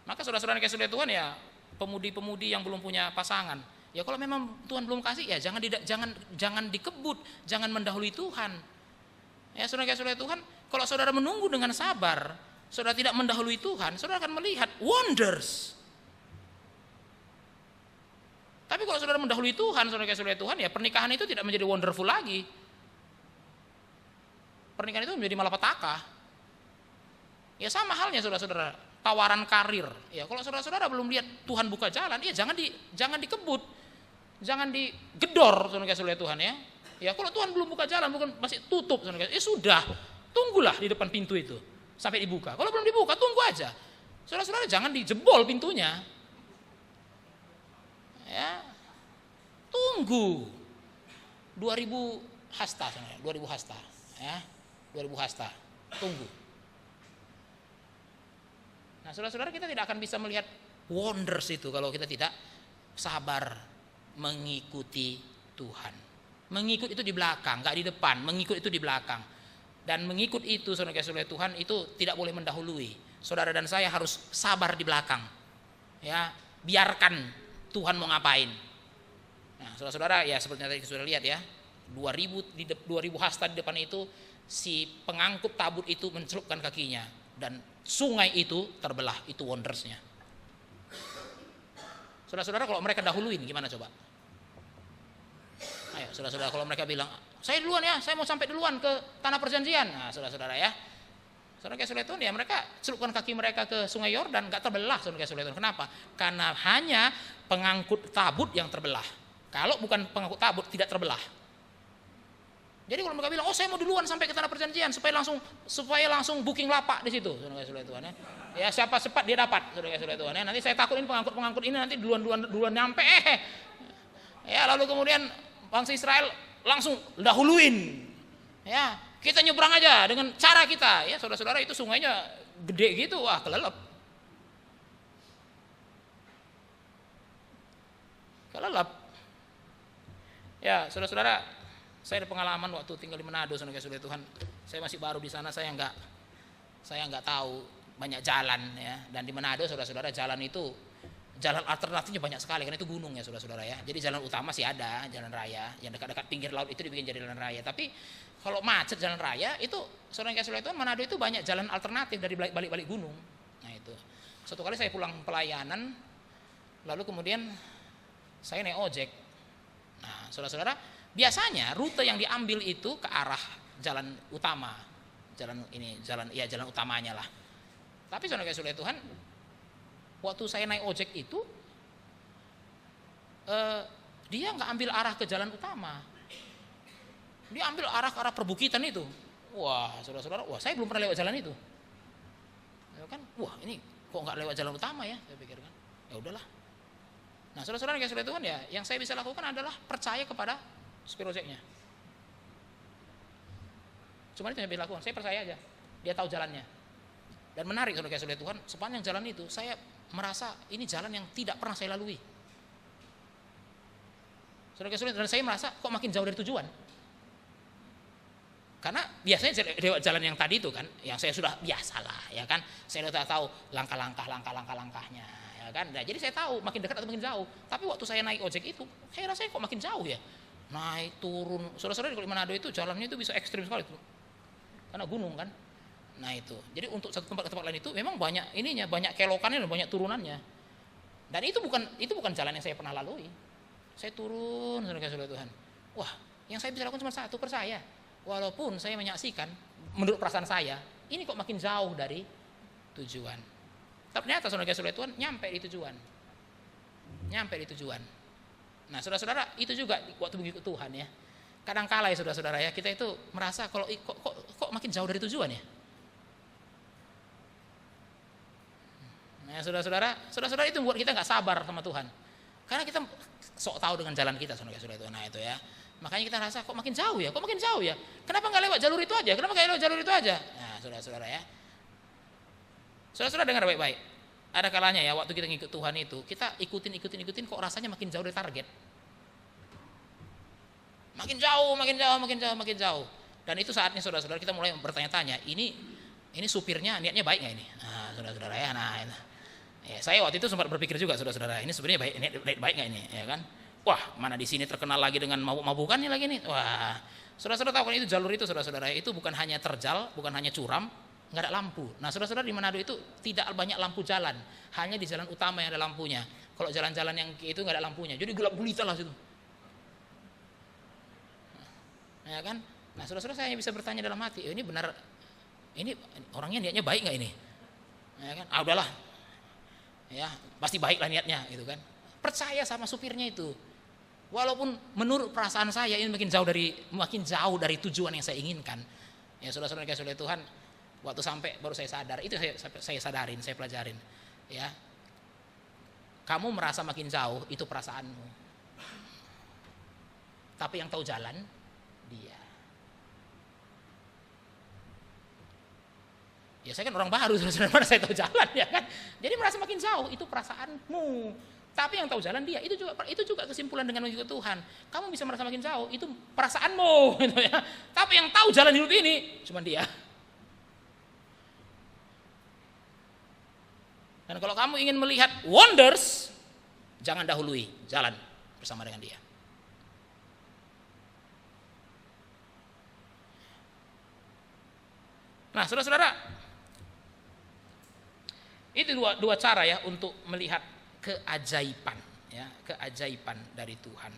Maka saudara-saudara yang kasih Tuhan ya, pemudi-pemudi yang belum punya pasangan, ya kalau memang Tuhan belum kasih, ya jangan dikebut, jangan mendahului Tuhan. Ya saudara kasih Tuhan, kalau saudara menunggu dengan sabar, saudara tidak mendahului Tuhan, saudara akan melihat wonders. Tapi kalau saudara mendahului Tuhan, saudara kasih Tuhan, ya pernikahan itu tidak menjadi wonderful lagi. Pernikahan itu menjadi malapetaka. Ya sama halnya saudara-saudara, tawaran karir. Ya kalau saudara-saudara belum lihat Tuhan buka jalan, ya jangan dikebut, jangan digedor, saudara kasih Tuhan ya. Ya kalau Tuhan belum buka jalan, bukan masih tutup, saudara kasih, sudah, tunggulah di depan pintu itu sampai dibuka. Kalau belum dibuka, tunggu aja. Saudara-saudara jangan dijebol pintunya. Ya, tunggu 2000 hasta, 2000 hasta, ya, 2000 hasta, tunggu. Nah, saudara-saudara, kita tidak akan bisa melihat wonders itu kalau kita tidak sabar mengikuti Tuhan. Mengikut itu di belakang, nggak di depan. Mengikut itu di belakang. Dan mengikut itu, saudara-saudara Tuhan, itu tidak boleh mendahului. Saudara dan saya harus sabar di belakang. Ya, biarkan Tuhan mau ngapain. Nah, saudara-saudara, ya seperti yang tadi kita sudah lihat ya, 2000 hasta di depan itu, si pengangkut tabut itu mencelupkan kakinya dan sungai itu terbelah. Itu wondersnya. Saudara-saudara, kalau mereka dahuluin gimana coba? Ayo saudara-saudara, kalau mereka bilang, saya duluan ya, saya mau sampai duluan ke tanah perjanjian. Nah, saudara-saudara ya, saudara kasih Tuhan, ya mereka celupkan kaki mereka ke sungai Yordan, gak terbelah, saudara kasih Tuhan. Kenapa? Karena hanya pengangkut tabut yang terbelah. Kalau bukan pengangkut tabut, tidak terbelah. Jadi kalau mereka bilang, oh saya mau duluan sampai ke tanah perjanjian supaya langsung booking lapak di situ, saudara kasih Tuhan ya. Ya siapa cepat dia dapat, saudara kasih Tuhan ya. Nanti saya takutin pengangkut ini nanti duluan nyampe, Ya, lalu kemudian bangsa Israel langsung dahuluin. Ya, kita nyebrang aja dengan cara kita. Ya, saudara-saudara, itu sungainya gede gitu, wah kelelep. Kelelep. Ya, saudara-saudara, saya ada pengalaman waktu tinggal di Manado, saudara Tuhan. Saya masih baru di sana, saya nggak tahu banyak jalan ya. Dan di Manado, saudara-saudara, jalan alternatifnya banyak sekali karena itu gunung ya, saudara-saudara ya. Jadi jalan utama sih ada, jalan raya yang dekat-dekat pinggir laut itu dibikin jadi jalan raya. Tapi kalau macet jalan raya itu, saudara Tuhan, Manado itu banyak jalan alternatif dari balik-balik gunung. Nah itu. Suatu kali saya pulang pelayanan, lalu kemudian saya naik ojek. Nah, saudara-saudara, biasanya rute yang diambil itu ke arah jalan utama, jalan utamanya lah. Tapi saudara Tuhan, waktu saya naik ojek itu, dia nggak ambil arah ke jalan utama, dia ambil arah ke arah perbukitan itu. Wah, saudara-saudara, saya belum pernah lewat jalan itu. Ya kan, wah ini kok nggak lewat jalan utama ya? Saya pikir kan, ya udahlah. Nah, saudara-saudara yang kasih Tuhan ya, yang saya bisa lakukan adalah percaya kepada supir ojeknya. Cuma itu yang saya bisa lakukan, saya percaya aja, dia tahu jalannya. Dan menarik saudara kasih Tuhan, sepanjang jalan itu saya merasa ini jalan yang tidak pernah saya lalui. Saudara kasih Tuhan, dan saya merasa kok makin jauh dari tujuan. Karena biasanya lewat jalan yang tadi itu kan, yang saya sudah biasalah, ya kan, saya sudah tahu langkah-langkahnya. Ya kan? Nah, jadi saya tahu makin dekat atau makin jauh. Tapi waktu saya naik ojek itu, saya rasanya kok makin jauh ya. Naik turun. Saudara-saudara di Manado itu jalannya itu bisa ekstrim sekali itu. Karena gunung kan. Nah itu. Jadi untuk satu tempat ke tempat lain itu memang banyak ininya, banyak kelokannya dan banyak turunannya. Dan itu bukan jalan yang saya pernah lalui. Saya turun, saudara Tuhan. Wah, yang saya bisa lakukan cuma satu, percaya. Walaupun saya menyaksikan, menurut perasaan saya, ini kok makin jauh dari tujuan. Ternyata saudara Tuhan nyampe di tujuan. Nah, saudara-saudara, itu juga waktu begitu Tuhan ya. Kadang-kala ya saudara-saudara ya, kita itu merasa kalau kok makin jauh dari tujuan ya. Nah, saudara-saudara itu membuat kita nggak sabar sama Tuhan. Karena kita sok tahu dengan jalan kita, saudara-saudara itu. Nah, itu ya. Makanya kita rasa kok makin jauh ya. Kenapa nggak lewat jalur itu aja? Nah, saudara-saudara ya. Saudara-saudara dengar baik-baik. Ada kalanya ya waktu kita ngikut Tuhan itu, kita ikutin kok rasanya makin jauh dari target. Makin jauh. Dan itu saatnya saudara-saudara kita mulai bertanya-tanya, ini supirnya niatnya baik nggak ini? Nah, saudara-saudara ya. Nah, ya, saya waktu itu sempat berpikir juga, saudara-saudara, ini sebenarnya baik nggak ini, ya kan? Wah, mana di sini terkenal lagi dengan mabuk-mabukannya lagi nih. Wah, saudara-saudara tahu kan itu jalur itu, saudara-saudara, itu bukan hanya terjal, bukan hanya curam, nggak ada lampu. Nah, saudara-saudara, di Manado itu tidak banyak lampu jalan, hanya di jalan utama yang ada lampunya. Kalau jalan-jalan yang itu nggak ada lampunya, jadi gelap gulita lah situ. Nah, ya kan? Nah, saudara-saudara, saya bisa bertanya dalam hati, ini benar, ini orangnya niatnya baik nggak ini? Nah, ya kan? Udahlah, ya pasti baiklah niatnya, gitu kan? Percaya sama supirnya itu, walaupun menurut perasaan saya ini makin jauh dari tujuan yang saya inginkan. Ya, saudara-saudara kasih oleh Tuhan. Waktu sampai baru saya sadar, itu saya sadarin, saya pelajarin. Ya, kamu merasa makin jauh itu perasaanmu. Tapi yang tahu jalan dia. Ya saya kan orang baru, mana saya tahu jalan ya kan. Jadi merasa makin jauh itu perasaanmu. Tapi yang tahu jalan dia. Itu juga kesimpulan dengan mengikut Tuhan. Kamu bisa merasa makin jauh itu perasaanmu, gitu ya. Tapi yang tahu jalan hidup ini cuma dia. Dan kalau kamu ingin melihat wonders, jangan dahului, jalan bersama dengan dia. Nah, saudara-saudara, itu dua cara ya untuk melihat keajaiban, ya, keajaiban dari Tuhan.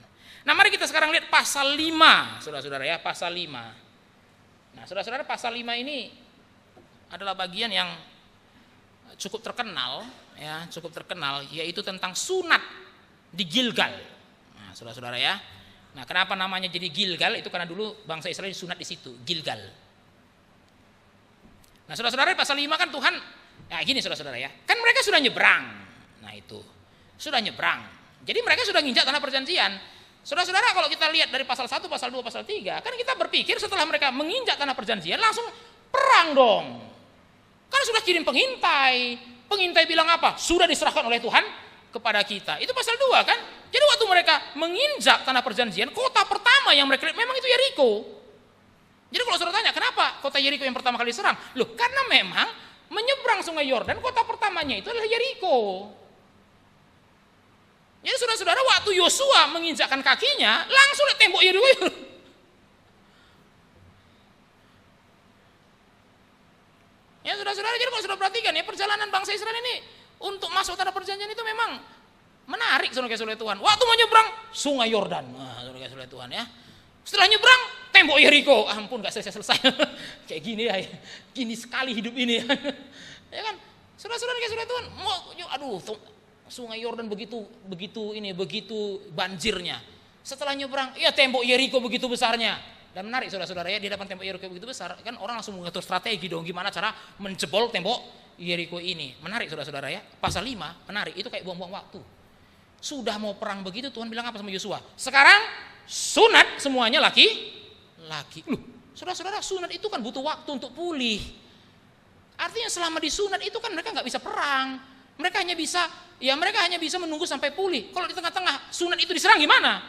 Nah, mari kita sekarang lihat pasal 5, saudara-saudara ya, pasal 5. Nah, saudara-saudara, pasal 5 ini adalah bagian yang cukup terkenal, yaitu tentang sunat di Gilgal. Nah, saudara-saudara ya. Nah, kenapa namanya jadi Gilgal? Itu karena dulu bangsa Israel disunat di situ, Gilgal. Nah, saudara-saudara, pasal 5 kan Tuhan, ya gini saudara-saudara ya, kan mereka sudah nyebrang. Nah, itu sudah nyebrang. Jadi mereka sudah nginjak tanah perjanjian. Saudara-saudara, kalau kita lihat dari pasal 1, pasal 2, pasal 3, kan kita berpikir setelah mereka menginjak tanah perjanjian langsung perang dong. Kan sudah kirim pengintai. Pengintai bilang apa? Sudah diserahkan oleh Tuhan kepada kita. Itu pasal 2 kan? Jadi waktu mereka menginjak tanah perjanjian, kota pertama yang mereka lihat memang itu Yeriko. Jadi kalau saudara tanya, kenapa kota Yeriko yang pertama kali diserang? Loh, karena memang menyeberang sungai Yordan, kota pertamanya itu adalah Yeriko. Jadi saudara-saudara, waktu Yosua menginjakkan kakinya, langsung lihat tembok Yeriko. Ya saudara-saudara, jadi kalau sudah perhatikan ya, perjalanan bangsa Israel ini untuk masuk tanah perjanjian itu memang menarik, saudara-saudara Tuhan. Waktu mau nyebrang sungai Yordan, saudara-saudara Tuhan ya. Setelah nyebrang tembok Yeriko, ampun gak selesai-selesai. Kayak gini ya, gini sekali hidup ini ya. Ya kan, saudara-saudara Tuhan, aduh, sungai Yordan begitu banjirnya. Setelah nyebrang, ya tembok Yeriko begitu besarnya. Dan menarik saudara-saudara ya, di depan tembok Yeriko begitu besar, kan orang langsung mengatur strategi dong, gimana cara menjebol tembok Yeriko ini. Menarik saudara-saudara ya, pasal 5, menarik, itu kayak buang-buang waktu. Sudah mau perang begitu, Tuhan bilang apa sama Yosua? Sekarang sunat semuanya laki. Loh, saudara-saudara, sunat itu kan butuh waktu untuk pulih. Artinya selama disunat itu kan mereka nggak bisa perang. Mereka hanya bisa menunggu sampai pulih. Kalau di tengah-tengah sunat itu diserang gimana?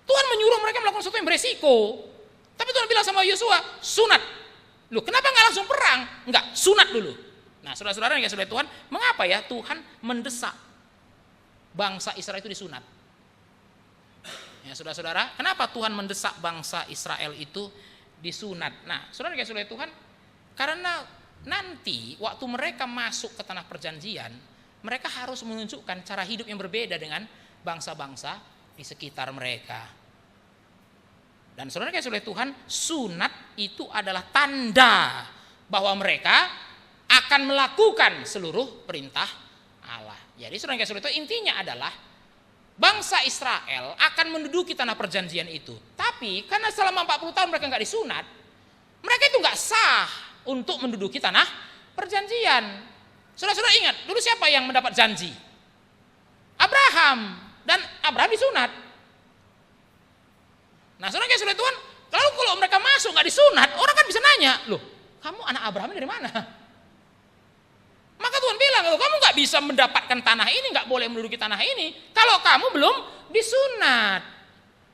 Tuhan menyuruh mereka melakukan sesuatu yang beresiko. Tapi Tuhan bilang sama Yosua, sunat. Loh, kenapa nggak langsung perang? Enggak, sunat dulu. Nah, saudara-saudara yang kasih oleh Tuhan, mengapa ya Tuhan mendesak bangsa Israel itu disunat? Ya, saudara-saudara, kenapa Tuhan mendesak bangsa Israel itu disunat? Nah, saudara yang kasih oleh Tuhan, karena nanti waktu mereka masuk ke tanah perjanjian, mereka harus menunjukkan cara hidup yang berbeda dengan bangsa-bangsa di sekitar mereka. Dan saudara kasih oleh Tuhan, sunat itu adalah tanda bahwa mereka akan melakukan seluruh perintah Allah. Jadi saudara kasih oleh Tuhan, intinya adalah bangsa Israel akan menduduki tanah perjanjian itu. Tapi karena selama 40 tahun mereka nggak disunat, mereka itu nggak sah untuk menduduki tanah perjanjian. Saudara-saudara ingat, dulu siapa yang mendapat janji? Abraham. Dan Abraham disunat. Nah, saudara kasih oleh Tuhan, kalau mereka masuk nggak disunat, orang kan bisa nanya, loh, kamu anak Abraham dari mana? Maka Tuhan bilang, loh, kamu nggak bisa mendapatkan tanah ini, nggak boleh menduduki tanah ini, kalau kamu belum disunat.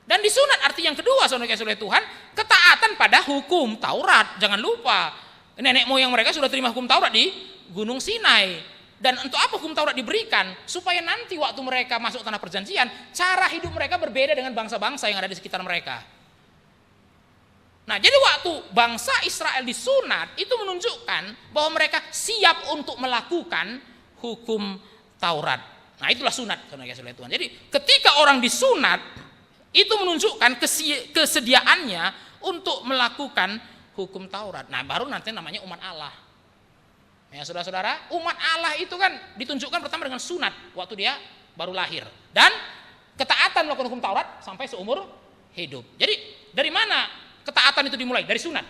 Dan disunat arti yang kedua, saudara kasih oleh Tuhan, ketaatan pada hukum Taurat. Jangan lupa, nenek moyang mereka sudah terima hukum Taurat di Gunung Sinai. Dan untuk apa hukum Taurat diberikan? Supaya nanti waktu mereka masuk tanah perjanjian, cara hidup mereka berbeda dengan bangsa-bangsa yang ada di sekitar mereka. Nah, jadi waktu bangsa Israel disunat, itu menunjukkan bahwa mereka siap untuk melakukan hukum Taurat. Nah, itulah sunat, saudara kasih oleh Tuhan. Jadi ketika orang disunat, itu menunjukkan kesediaannya untuk melakukan hukum Taurat. Nah, baru nanti namanya umat Allah. Ya, saudara-saudara, umat Allah itu kan ditunjukkan pertama dengan sunat waktu dia baru lahir, dan ketaatan melakukan hukum Taurat sampai seumur hidup. Jadi dari mana ketaatan itu dimulai? Dari sunat.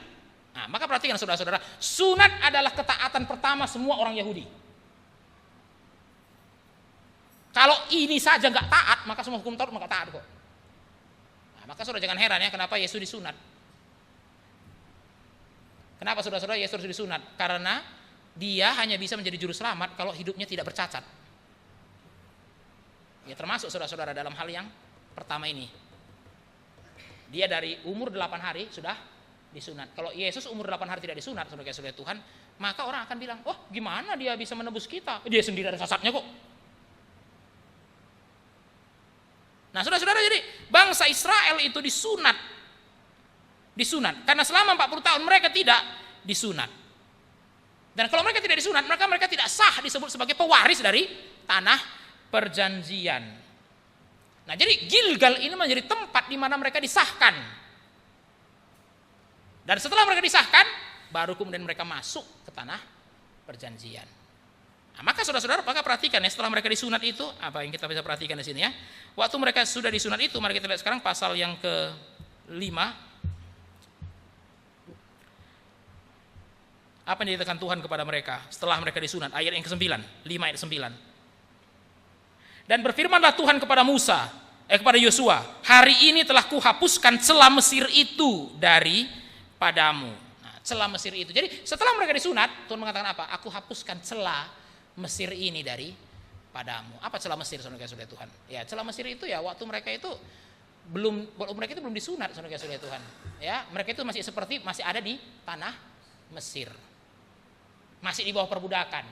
Nah, maka perhatikan saudara-saudara, sunat adalah ketaatan pertama semua orang Yahudi. Kalau ini saja nggak taat, maka semua hukum Taurat nggak taat kok. Nah, maka saudara jangan heran ya kenapa Yesus disunat. Kenapa saudara-saudara Yesus disunat? Karena dia hanya bisa menjadi juru selamat kalau hidupnya tidak bercacat. Ya, termasuk saudara-saudara dalam hal yang pertama ini. Dia dari umur 8 hari sudah disunat. Kalau Yesus umur 8 hari tidak disunat, saudara-saudara Tuhan, maka orang akan bilang, "Oh, gimana dia bisa menebus kita? Dia sendiri ada cacatnya kok." Nah, saudara-saudara, jadi bangsa Israel itu disunat. Karena selama 40 tahun mereka tidak disunat. Dan kalau mereka tidak disunat, mereka tidak sah disebut sebagai pewaris dari tanah perjanjian. Nah, jadi Gilgal ini menjadi tempat di mana mereka disahkan. Dan setelah mereka disahkan, baru kemudian mereka masuk ke tanah perjanjian. Nah, maka saudara-saudara, maka perhatikan ya, setelah mereka disunat itu, apa yang kita bisa perhatikan di sini ya. Waktu mereka sudah disunat itu, mari kita lihat sekarang pasal yang ke-5. Apa yang dinyatakan Tuhan kepada mereka setelah mereka disunat? Ayat yang ke-9, 5 ayat 9. Dan berfirmanlah Tuhan kepada Musa, kepada Yosua, hari ini telah kuhapuskan celah Mesir itu daripadamu. Nah, celah Mesir itu. Jadi setelah mereka disunat, Tuhan mengatakan apa? Aku hapuskan celah Mesir ini daripadamu. Apa celah Mesir, saudara-saudara Tuhan? Ya, celah Mesir itu ya waktu mereka itu belum disunat, saudara-saudara Tuhan. Ya, mereka itu masih ada di tanah Mesir. Masih di bawah perbudakan.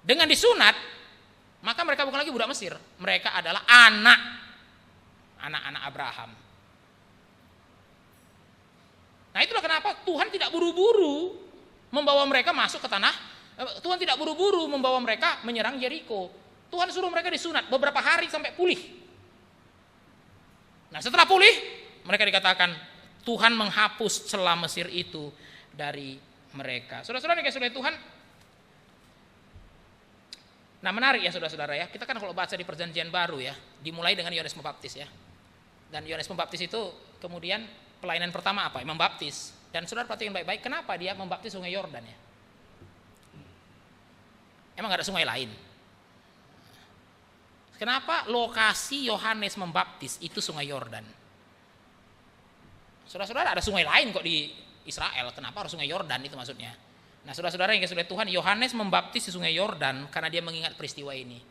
Dengan disunat, maka mereka bukan lagi budak Mesir. Mereka adalah anak-anak Abraham. Nah, itulah kenapa Tuhan tidak buru-buru membawa mereka masuk ke tanah. Tuhan tidak buru-buru membawa mereka menyerang Yeriko. Tuhan suruh mereka disunat beberapa hari sampai pulih. Nah, setelah pulih, mereka dikatakan Tuhan menghapus celah Mesir itu dari mereka. Saudara-saudara yang kasih Tuhan, nah menarik ya saudara-saudara ya, kita kan kalau baca di perjanjian baru ya, dimulai dengan Yohanes Pembaptis ya. Dan Yohanes Pembaptis itu kemudian pelayanan pertama apa? Membaptis. Dan saudara perhatikan baik-baik, kenapa dia membaptis sungai Yordan ya? Emang gak ada sungai lain? Kenapa lokasi Yohanes membaptis itu sungai Yordan? Saudara-saudara ada sungai lain kok di Israel, kenapa harus sungai Yordan itu maksudnya? Nah, saudara-saudara yang kasih Tuhan, Yohanes membaptis di sungai Yordan karena dia mengingat peristiwa ini.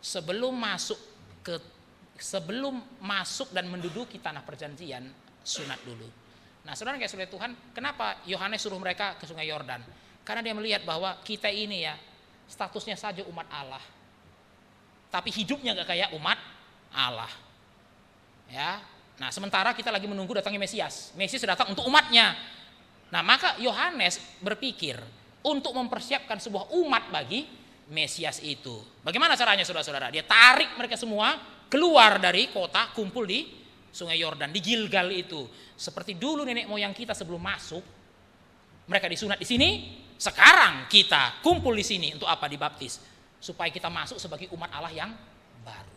Sebelum masuk dan menduduki tanah perjanjian, sunat dulu. Nah, saudara yang kasih Tuhan, kenapa Yohanes suruh mereka ke sungai Yordan? Karena dia melihat bahwa kita ini ya statusnya saja umat Allah, tapi hidupnya gak kayak umat Allah. Ya, nah sementara kita lagi menunggu datangnya Mesias. Mesias datang untuk umatnya. Nah, maka Yohanes berpikir untuk mempersiapkan sebuah umat bagi Mesias itu. Bagaimana caranya saudara-saudara? Dia tarik mereka semua keluar dari kota, kumpul di sungai Yordan, di Gilgal itu. Seperti dulu nenek moyang kita sebelum masuk, mereka disunat di sini, sekarang kita kumpul di sini untuk apa? Dibaptis. Supaya kita masuk sebagai umat Allah yang baru.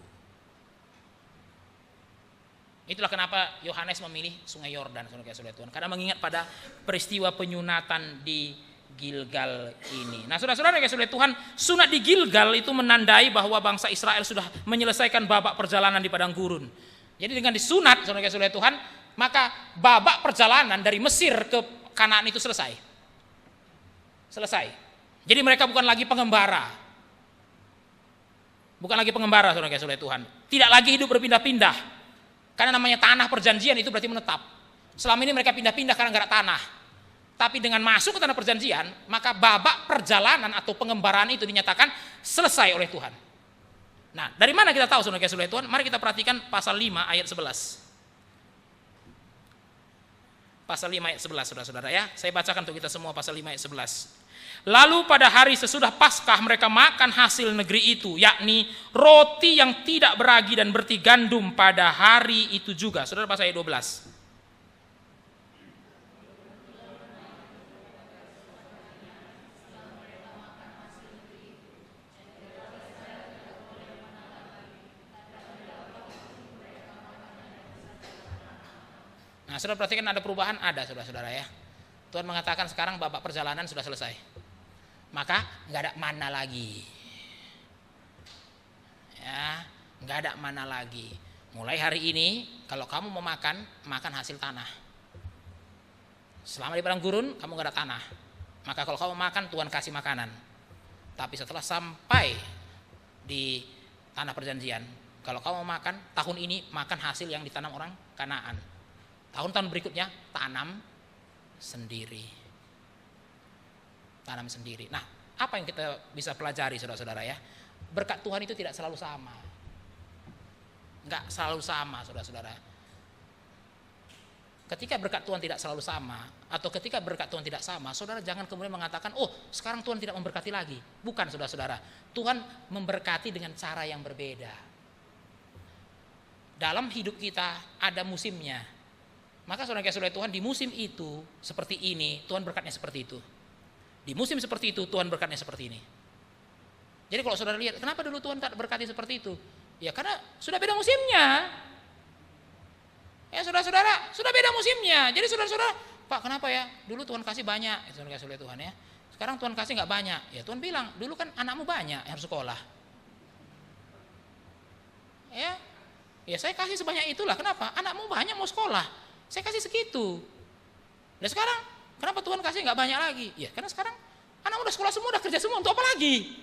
Itulah kenapa Yohanes memilih sungai Yordan, saudara-saudara Tuhan, karena mengingat pada peristiwa penyunatan di Gilgal ini. Nah, saudara-saudara Tuhan, sunat di Gilgal itu menandai bahwa bangsa Israel sudah menyelesaikan babak perjalanan di padang gurun. Jadi dengan disunat, saudara-saudara Tuhan, maka babak perjalanan dari Mesir ke Kanaan itu selesai. Jadi mereka bukan lagi pengembara. Saudara-saudara Tuhan. Tidak lagi hidup berpindah-pindah. Karena namanya tanah perjanjian itu berarti menetap. Selama ini mereka pindah-pindah karena nggak ada tanah. Tapi dengan masuk ke tanah perjanjian, maka babak perjalanan atau pengembaraan itu dinyatakan selesai oleh Tuhan. Nah, dari mana kita tahu saudara-saudara Tuhan? Mari kita perhatikan pasal 5 ayat 11. Pasal 5 ayat 11, saudara-saudara ya. Saya bacakan untuk kita semua pasal 5 ayat 11. Lalu pada hari sesudah Paskah mereka makan hasil negeri itu, yakni roti yang tidak beragi dan berti gandum pada hari itu juga. Saudara, pasal ayat 12. Nah, saudara perhatikan ada perubahan, ada saudara-saudara ya. Tuhan mengatakan sekarang babak perjalanan sudah selesai. Maka nggak ada mana lagi. Ya, nggak ada mana lagi. Mulai hari ini kalau kamu mau makan hasil tanah. Selama di padang gurun kamu nggak ada tanah. Maka kalau kamu makan, Tuhan kasih makanan. Tapi setelah sampai di tanah perjanjian, kalau kamu makan tahun ini makan hasil yang ditanam orang Kanaan. Tahun-tahun berikutnya tanam sendiri. Nah, apa yang kita bisa pelajari saudara-saudara ya? Berkat Tuhan itu tidak selalu sama. Enggak selalu sama, saudara-saudara. Ketika berkat Tuhan tidak selalu sama, atau ketika berkat Tuhan tidak sama, saudara jangan kemudian mengatakan, oh sekarang Tuhan tidak memberkati lagi. Bukan, saudara-saudara. Tuhan memberkati dengan cara yang berbeda. Dalam hidup kita ada musimnya. Maka saudara-saudara Tuhan, di musim itu seperti ini, Tuhan berkatnya seperti itu. Di musim seperti itu Tuhan berkatnya seperti ini. Jadi kalau saudara lihat, kenapa dulu Tuhan tak berkati seperti itu? Ya karena sudah beda musimnya. Ya saudara-saudara, sudah beda musimnya. Jadi saudara-saudara, Pak kenapa ya? Dulu Tuhan kasih banyak, ya, saudara-saudara Tuhan ya. Sekarang Tuhan kasih nggak banyak. Ya Tuhan bilang, dulu kan anakmu banyak yang harus sekolah. Ya saya kasih sebanyak itulah. Kenapa? Anakmu banyak mau sekolah, saya kasih segitu. Dan sekarang kenapa Tuhan kasih nggak banyak lagi? Ya karena sekarang anak udah sekolah semua, udah kerja semua, untuk apa lagi?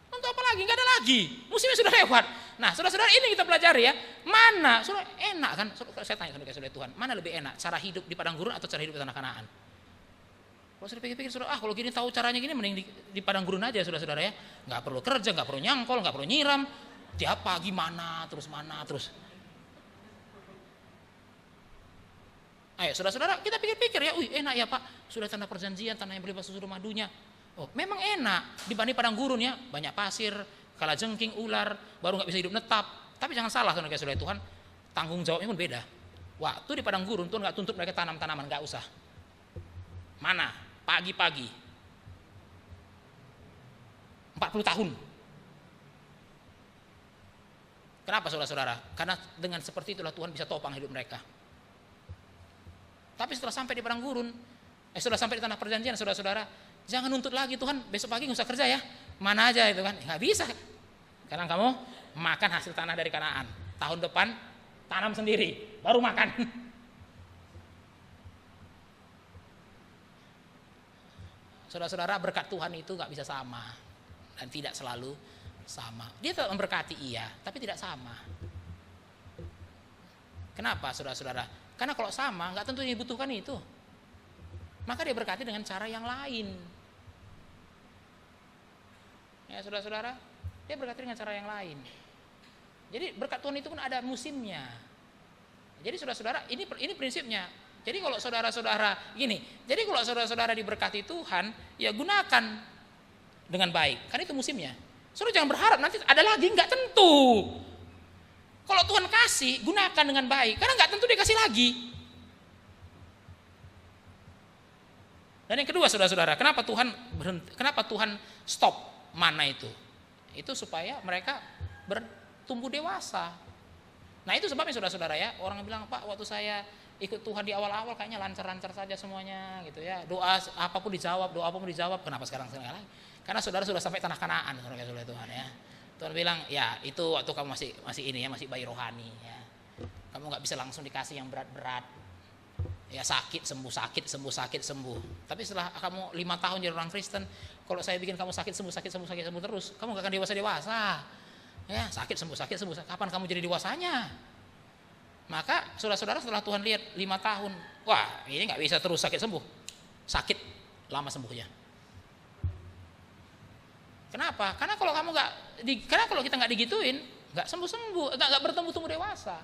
Untuk apa lagi? Nggak ada lagi. Musimnya sudah lewat. Nah, saudara-saudara, ini kita pelajari ya. Mana? Saudara, enak kan? Saya tanya saudara Tuhan, mana lebih enak? Cara hidup di padang gurun atau cara hidup di tanah Kanaan? Kalau saya pikir-pikir, saudara, kalau gini tahu caranya gini, mending di padang gurun aja, saudara-saudara ya. Nggak perlu kerja, nggak perlu nyangkol, nggak perlu nyiram. Tiap pagi mana terus. Ayo, saudara-saudara, kita pikir-pikir ya. Enak ya Pak, sudah tanah perjanjian, tanah yang berlimpah susu madunya. Oh, memang enak dibanding padang gurun ya. Banyak pasir, kalajengking, ular, baru nggak bisa hidup netap. Tapi jangan salah, saudara Tuhan, tanggung jawabnya pun beda. Waktu di padang gurun Tuhan nggak tuntut mereka tanam tanaman, nggak usah. Mana? Pagi-pagi 40 tahun. Kenapa saudara-saudara? Karena dengan seperti itulah Tuhan bisa topang hidup mereka. Tapi setelah sampai di padang gurun, setelah sampai di tanah perjanjian, saudara-saudara, jangan nuntut lagi, Tuhan besok pagi nggak usah kerja ya, mana aja itu kan, nggak bisa. Karena kamu makan hasil tanah dari Kanaan, tahun depan tanam sendiri, baru makan. Saudara-saudara, berkat Tuhan itu nggak bisa sama dan tidak selalu sama. Dia tetap memberkati iya, tapi tidak sama. Kenapa saudara-saudara? Karena kalau sama nggak tentu yang dibutuhkan itu. Maka dia berkati dengan cara yang lain. Ya saudara-saudara, dia berkati dengan cara yang lain. Jadi berkat Tuhan itu kan ada musimnya. Jadi saudara-saudara, ini prinsipnya. Jadi kalau saudara-saudara gini, jadi kalau saudara-saudara diberkati Tuhan, ya gunakan dengan baik. Karena itu musimnya. Saudara jangan berharap nanti ada lagi, nggak tentu. Kalau Tuhan kasih, gunakan dengan baik. Karena nggak tentu dia kasih lagi. Dan yang kedua, saudara-saudara, kenapa Tuhan stop mana itu? Itu supaya mereka bertumbuh dewasa. Nah itu sebabnya saudara-saudara ya, orang bilang, Pak, waktu saya ikut Tuhan di awal-awal kayaknya lancar-lancar saja semuanya gitu ya. Doa apapun dijawab. Kenapa sekarang lagi? Karena saudara sudah sampai tanah Kanaan, saudara Tuhan ya. Tuhan bilang, ya itu waktu kamu masih ini ya, masih bayi rohani ya. Kamu nggak bisa langsung dikasih yang berat-berat. Ya sakit sembuh. Tapi setelah kamu 5 tahun jadi orang Kristen, kalau saya bikin kamu sakit sembuh terus, kamu nggak akan dewasa. Ya sakit sembuh. Kapan kamu jadi dewasanya? Maka saudara-saudara setelah Tuhan lihat 5 tahun, wah ini nggak bisa terus sakit lama sembuhnya. Kenapa? Karena kalau kita nggak digituin, nggak sembuh, nggak bertumbuh dewasa.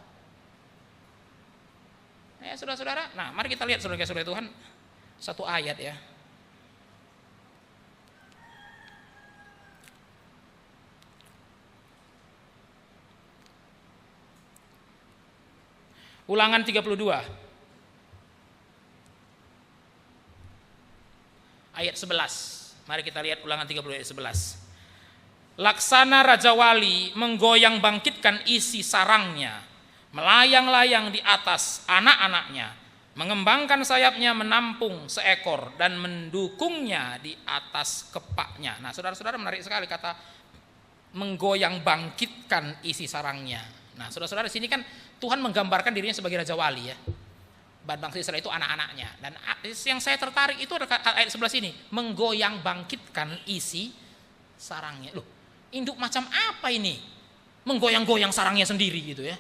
Ya saudara-saudara, nah mari kita lihat saudara-saudara Tuhan satu ayat ya. Ulangan 32 ayat 11. Mari kita lihat Ulangan 32 ayat 11. Laksana Raja Wali menggoyang bangkitkan isi sarangnya, melayang-layang di atas anak-anaknya, mengembangkan sayapnya menampung seekor dan mendukungnya di atas kepaknya. Nah saudara-saudara, menarik sekali kata menggoyang bangkitkan isi sarangnya. Nah saudara-saudara, di sini kan Tuhan menggambarkan dirinya sebagai Raja Wali ya. Bangsa Israel itu anak-anaknya. Dan yang saya tertarik itu ada ayat 11 ini, menggoyang bangkitkan isi sarangnya. Loh, induk macam apa ini? Menggoyang-goyang sarangnya sendiri gitu ya.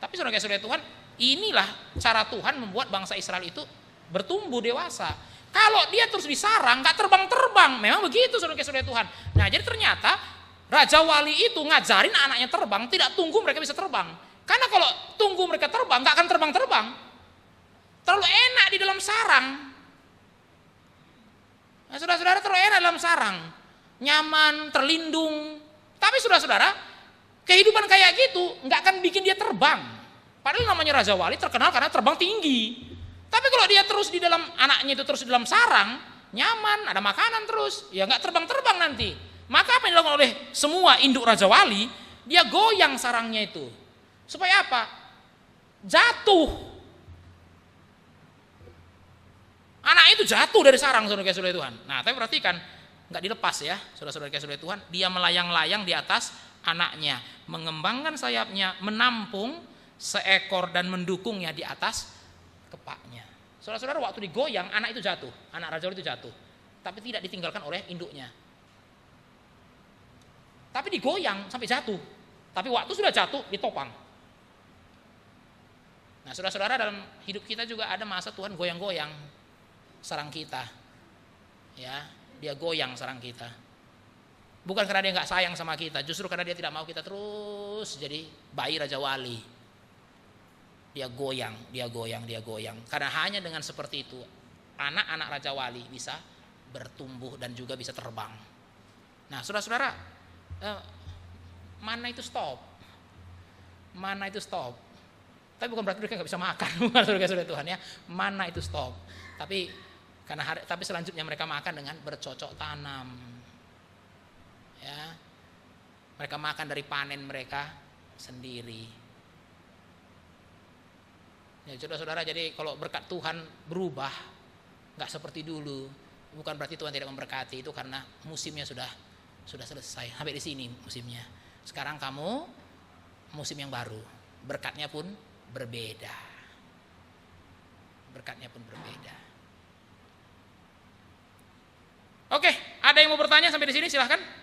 Tapi saudara-saudara Tuhan, inilah cara Tuhan membuat bangsa Israel itu bertumbuh dewasa. Kalau dia terus disarang, gak terbang-terbang. Memang begitu saudara-saudara Tuhan. Nah jadi ternyata Raja Wali itu ngajarin anaknya terbang, tidak tunggu mereka bisa terbang. Karena kalau tunggu mereka terbang, gak akan terbang-terbang. Terlalu enak di dalam sarang. Nah, saudara-saudara, terlalu enak dalam sarang. Nyaman, terlindung. Tapi saudara-saudara, kehidupan kayak gitu gak akan bikin dia terbang. Padahal namanya Raja Wali terkenal karena terbang tinggi. Tapi kalau dia terus di dalam, anaknya itu terus di dalam sarang, nyaman, ada makanan terus, ya gak terbang-terbang nanti. Maka apa yang dilakukan oleh semua induk Raja Wali, dia goyang sarangnya itu. Supaya apa? Jatuh. Anak itu jatuh dari sarang saudara Tuhan. Nah, tapi perhatikan, nggak dilepas ya, saudara-saudara kasih Tuhan. Dia melayang-layang di atas anaknya, mengembangkan sayapnya, menampung seekor dan mendukungnya di atas kepaknya. Saudara-saudara, waktu digoyang anak itu jatuh, anak Raja Wali itu jatuh, tapi tidak ditinggalkan oleh induknya. Tapi digoyang sampai jatuh, tapi waktu sudah jatuh ditopang. Nah, saudara-saudara, dalam hidup kita juga ada masa Tuhan goyang-goyang sarang kita, ya, dia goyang sarang kita. Bukan karena dia nggak sayang sama kita, justru karena dia tidak mau kita terus jadi bayi Raja Wali. Dia goyang, dia goyang, dia goyang. Karena hanya dengan seperti itu anak-anak Raja Wali bisa bertumbuh dan juga bisa terbang. Nah, saudara-saudara, mana itu stop, mana itu stop. Tapi bukan berarti mereka nggak bisa makan, bukan saudara Tuhan ya. Mana itu stop. Tapi tapi selanjutnya mereka makan dengan bercocok tanam. Ya, mereka makan dari panen mereka sendiri. Ya, saudara-saudara, jadi kalau berkat Tuhan berubah, nggak seperti dulu, bukan berarti Tuhan tidak memberkati. Itu karena musimnya sudah selesai. Sampai di sini musimnya. Sekarang kamu musim yang baru, berkatnya pun berbeda. Berkatnya pun berbeda. Oke, ada yang mau bertanya sampai di sini? Silahkan.